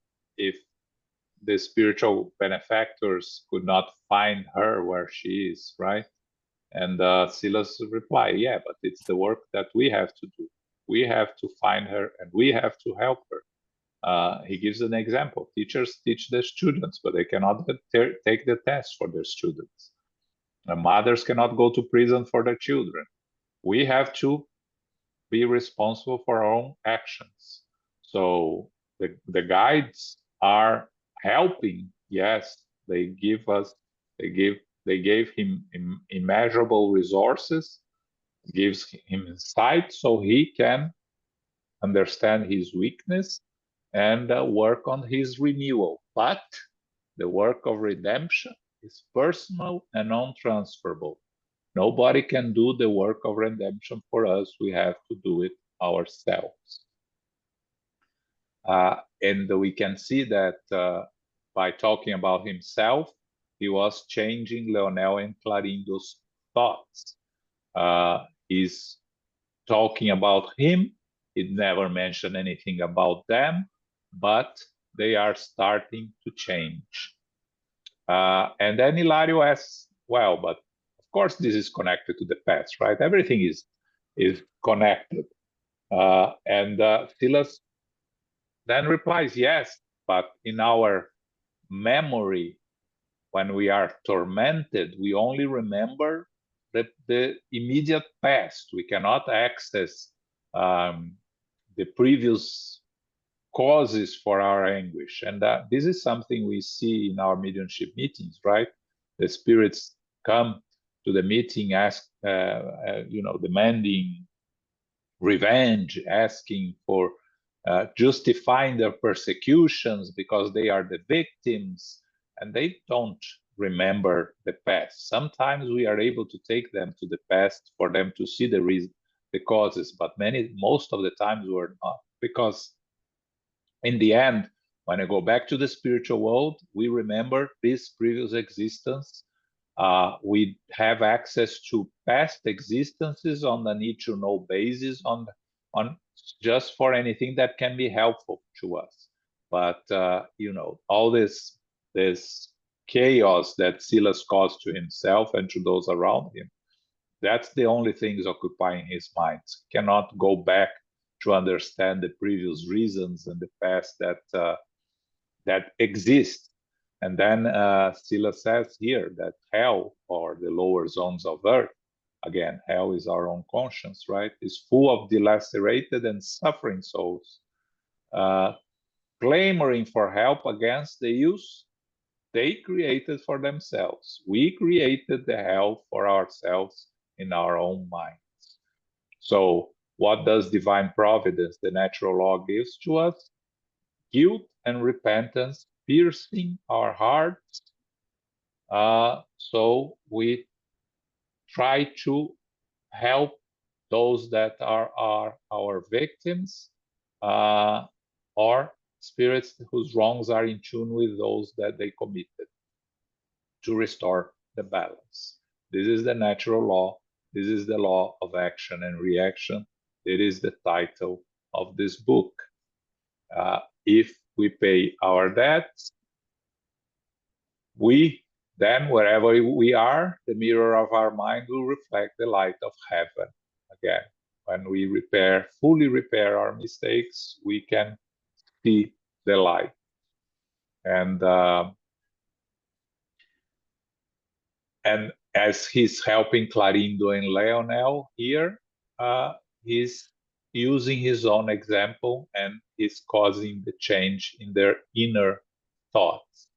spiritual benefactors could not find her where she is, right? And Silas replied, yeah, but it's the work that we have to do. We have to find her and we have to help her. He gives an example. Teachers teach their students, but they cannot take the test for their students. Mothers cannot go to prison for their children. We have to be responsible for our own actions. So the guides are helping. Yes, they gave him immeasurable resources, gives him insight so he can understand his weakness and work on his renewal. But the work of redemption is personal and non-transferable. Nobody can do the work of redemption for us. We have to do it ourselves. And we can see that by talking about himself, he was changing Leonel and Clarindo's thoughts. He's talking about him. He never mentioned anything about them, but they are starting to change. And then Hilario asks, well, but of course this is connected to the past, right? Everything is connected. And Silas then replies, yes, but in our memory, when we are tormented, we only remember the immediate past. We cannot access the previous causes for our anguish. And this is something we see in our mediumship meetings, right? The spirits come to the meeting, demanding revenge, asking for justifying their persecutions because they are the victims, and they don't remember the past. Sometimes we are able to take them to the past for them to see the reason, the causes, but most of the times we're not, because in the end, when I go back to the spiritual world, we remember this previous existence. We have access to past existences on a need-to-know basis, on just for anything that can be helpful to us. But all this chaos that Silas caused to himself and to those around him, that's the only things occupying his mind. He cannot go back to understand the previous reasons and the past that exist. And then Silas says here that hell, or the lower zones of earth, again, hell is our own conscience, right, is full of delacerated and suffering souls, clamoring for help against the use they created for themselves. We created the hell for ourselves in our own minds. So what does divine providence, the natural law, gives to us? Guilt and repentance piercing our hearts. So we try to help those that are our victims, or spirits whose wrongs are in tune with those that they committed, to restore the balance. This is the natural law. This is the law of action and reaction. It is the title of this book. If we pay our debts, then wherever we are, the mirror of our mind will reflect the light of heaven. Again, when we fully repair our mistakes, we can see the light. And as he's helping Clarindo and Leonel here, he's using his own example, and he's causing the change in their inner thoughts.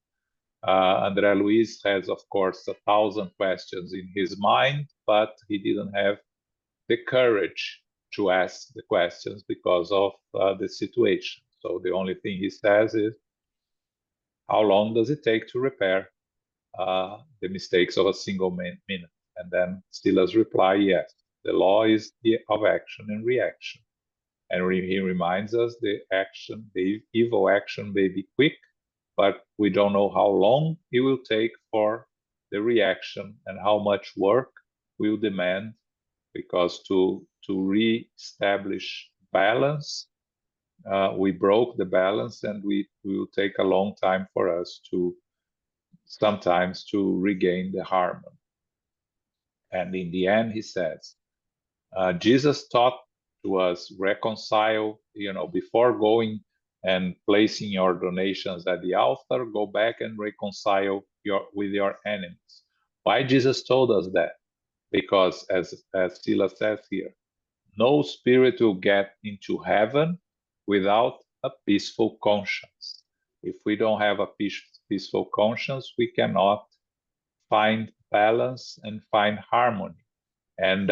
Andre Luiz has, of course, 1,000 questions in his mind, but he didn't have the courage to ask the questions because of the situation. So the only thing he says is, how long does it take to repair the mistakes of a single minute? And then Silas reply, yes, the law is of action and reaction. And he reminds us the evil action may be quick, but we don't know how long it will take for the reaction and how much work will demand, because to re-establish balance, we broke the balance, and it will take a long time for us sometimes to regain the harmony. And in the end, he says, Jesus taught to us reconcile, before going and placing your donations at the altar, go back and reconcile with your enemies. Why Jesus told us that? Because as Silas says here, no spirit will get into heaven without a peaceful conscience. If we don't have a peaceful conscience, we cannot find balance and find harmony. And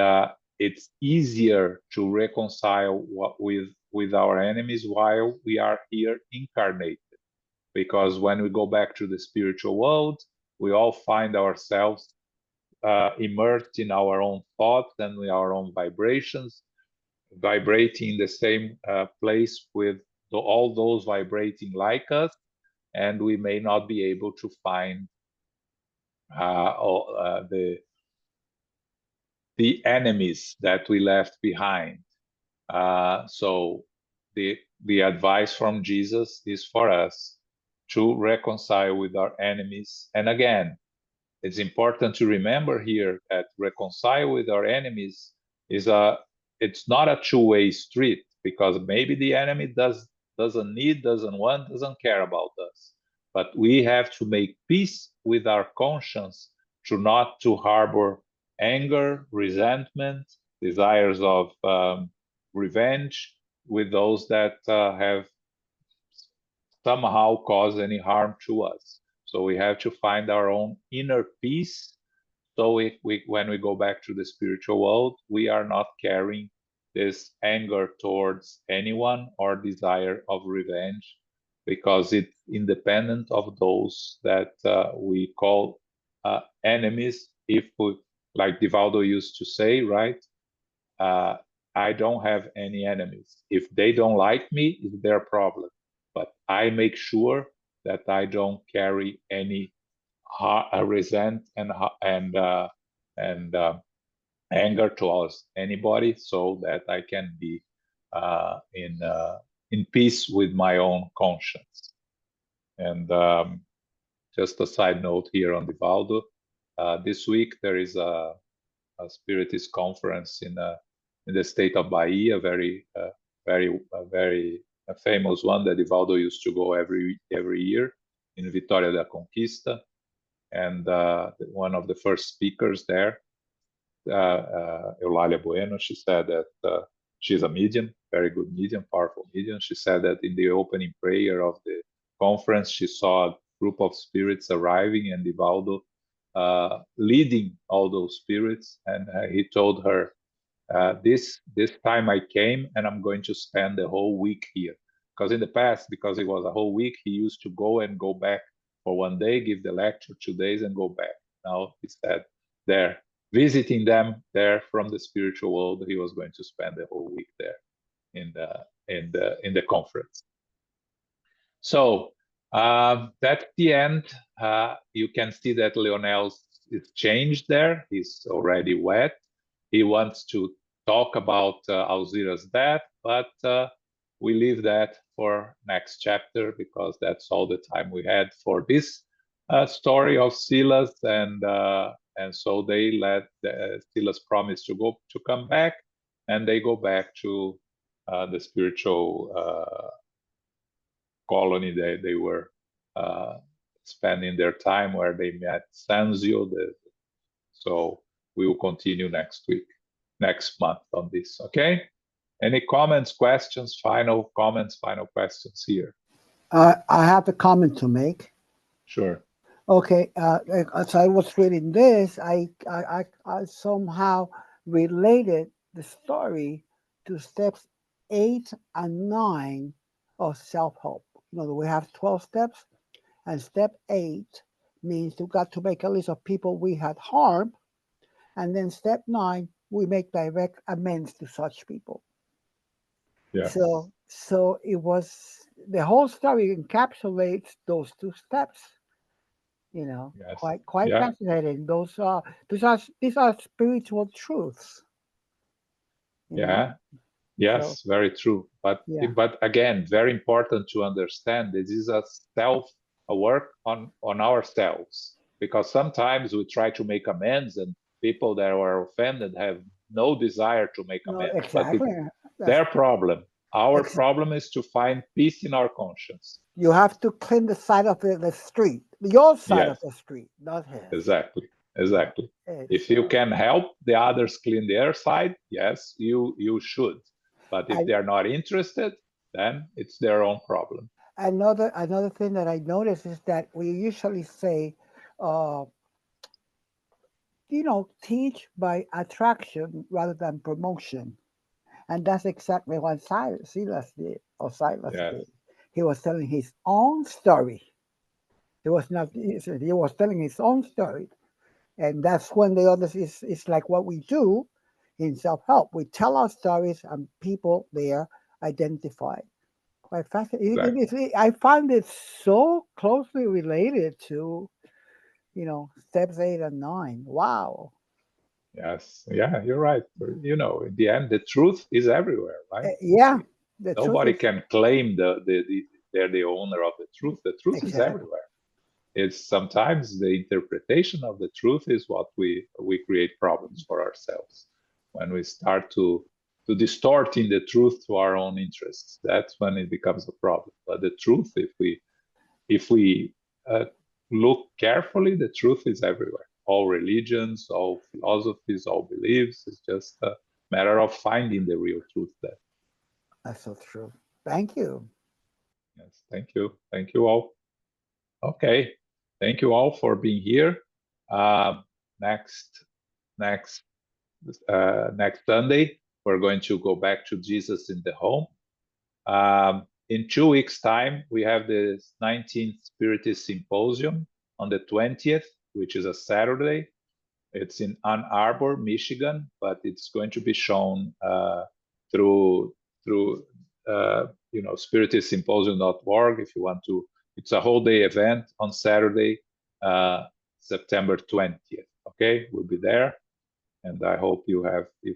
it's easier to reconcile with our enemies while we are here incarnated. Because when we go back to the spiritual world, we all find ourselves immersed in our own thoughts and with our own vibrations, vibrating in the same place with all those vibrating like us, and we may not be able to find the enemies that we left behind. So the advice from Jesus is for us to reconcile with our enemies. And again, it's important to remember here that reconcile with our enemies it's not a two-way street, because maybe the enemy doesn't need, doesn't want, doesn't care about us. But we have to make peace with our conscience not to harbor anger, resentment, desires of revenge with those that have somehow caused any harm to us. So we have to find our own inner peace. So when we go back to the spiritual world, we are not carrying this anger towards anyone or desire of revenge, because it's independent of those that we call enemies. If we, like Divaldo used to say, right? I don't have any enemies. If they don't like me, it's their problem. But I make sure that I don't carry any resent and anger towards anybody, so that I can be in peace with my own conscience. And just a side note here on Divaldo, this week there is a Spiritist conference in the state of Bahia, very famous one that Divaldo used to go every year in Vitória da Conquista. And one of the first speakers there, Eulalia Bueno, she said that she's a medium, very good medium, powerful medium. She said that in the opening prayer of the conference, she saw a group of spirits arriving, and Divaldo leading all those spirits. And he told her, this time I came, and I'm going to spend the whole week here, because in the past, because it was a whole week, he used to go and go back for 1 day, give the lecture 2 days, and go back. Now he said there, visiting them there from the spiritual world, he was going to spend the whole week there in the conference. So that's the end. You can see that Leonel is changed there. He's already wet. He wants to talk about Alzira's death, but we leave that for next chapter because that's all the time we had for this story of Silas, and so they let Silas promise to come back, and they go back to the spiritual colony they were spending their time, where they met Sanzio. So we will continue next month on this. Okay. Any comments, questions, final comments, final questions here? I have a comment to make. Sure. Okay, as I was reading this, I somehow related the story to steps 8 and 9 of self-help. You know, we have 12 steps, and step 8 means you got to make a list of people we had harmed, and then step 9, we make direct amends to such people. Yeah. So it was, the whole story encapsulates those 2 steps. You know, Yes. quite Yeah. fascinating. These are spiritual truths. Yeah. Yes, So, very true. But yeah. but again, very important to understand this is a work on ourselves, because sometimes we try to make amends, and people that were offended have no desire to make No, amends. exactly. But it's their problem. Our problem is to find peace in our conscience. You have to clean the side of the street, your side of the street, not his. Exactly. It's, If you can help the others clean their side, yes, you should. But if they are not interested, then it's their own problem. Another thing that I noticed is that we usually say, teach by attraction rather than promotion. And that's exactly what Silas did. He was telling his own story. He was telling his own story. And that's when it's like what we do in self-help. We tell our stories, and people there identify. Quite fascinating. Exactly. I find it so closely related to, steps 8 and 9. Wow. Yes. Yeah, you're right. In the end, the truth is everywhere, right? Yeah. Nobody can claim they're the owner of the truth. The truth is everywhere. It's sometimes the interpretation of the truth is what we create problems for ourselves. When we start to distorting the truth to our own interests, that's when it becomes a problem. But the truth, if we look carefully, the truth is everywhere. All religions, all philosophies, all beliefs. It's just a matter of finding the real truth there. That's so true. Thank you. Yes, thank you. Thank you all. Okay. Thank you all for being here. Next Sunday, we're going to go back to Jesus in the Home. In 2 weeks' time, we have the 19th Spiritist Symposium on the 20th, which is a Saturday. It's in Ann Arbor, Michigan, but it's going to be shown through spiritistsymposium.org if you want to. It's a whole day event on Saturday, September 20th. Okay, we'll be there, and I hope you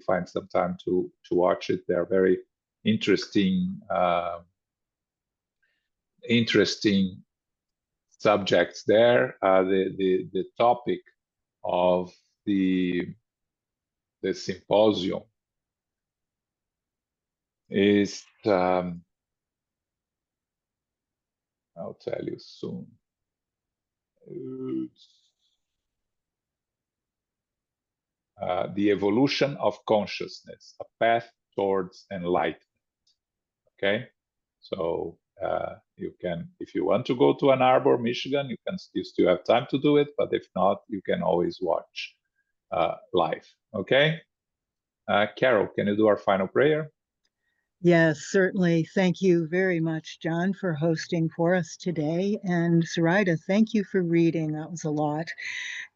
find some time to watch it. They are very interesting subjects there. The topic of the symposium is I'll tell you soon. The evolution of consciousness, a path towards enlightenment. Okay, so you can, if you want to go to Ann Arbor, Michigan, you still have time to do it, but if not, you can always watch live. Okay, Carol, can you do our final prayer? Yes, certainly. Thank you very much, John, for hosting for us today. And Sarita, thank you for reading. That was a lot.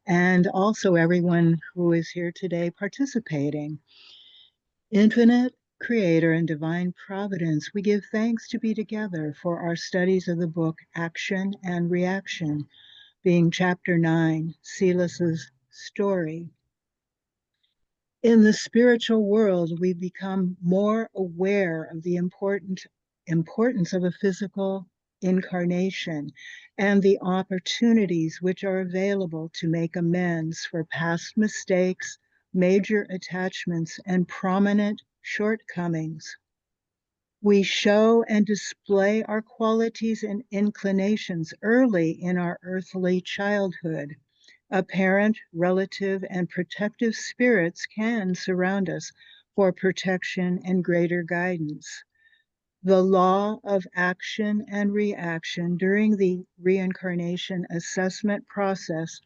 And also everyone who is here today participating. Infinite Creator and Divine Providence, we give thanks to be together for our studies of the book Action and Reaction, being Chapter 9, Silas's Story. In the spiritual world, we become more aware of the importance of a physical incarnation and the opportunities which are available to make amends for past mistakes, major attachments, and prominent shortcomings. We show and display our qualities and inclinations early in our earthly childhood. A parent, relative, and protective spirits can surround us for protection and greater guidance. The law of action and reaction during the reincarnation assessment process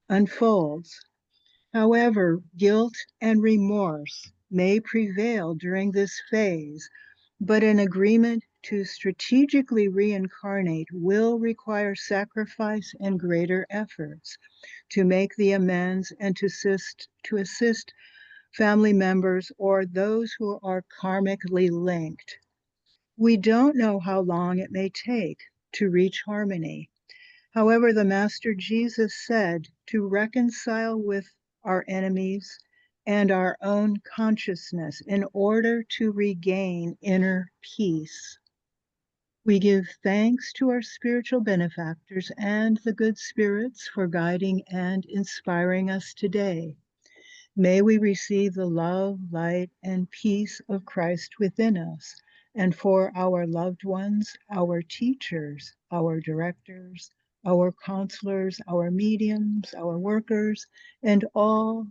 unfolds. However, guilt and remorse may prevail during this phase, but an agreement to strategically reincarnate will require sacrifice and greater efforts to make the amends and to assist family members or those who are karmically linked. We don't know how long it may take to reach harmony. However, the Master Jesus said to reconcile with our enemies and our own consciousness in order to regain inner peace. We give thanks to our spiritual benefactors and the good spirits for guiding and inspiring us today. May we receive the love, light, and peace of Christ within us, and for our loved ones, our teachers, our directors, our counselors, our mediums, our workers, and all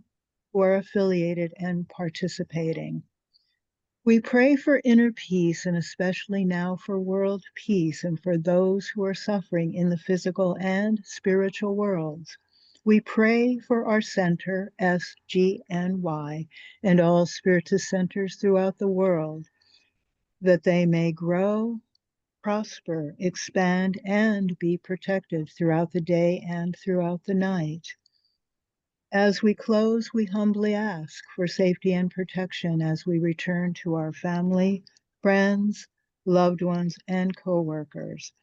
who are affiliated and participating. We pray for inner peace, and especially now for world peace and for those who are suffering in the physical and spiritual worlds. We pray for our center, SGNY, and all spiritist centers throughout the world, that they may grow, prosper, expand, and be protected throughout the day and throughout the night. As we close, we humbly ask for safety and protection as we return to our family, friends, loved ones, and co-workers.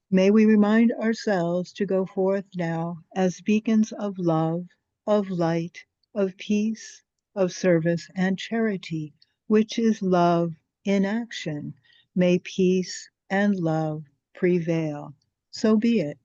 May we remind ourselves to go forth now as beacons of love, of light, of peace, of service, and charity, which is love in action. May peace and love prevail. So be it.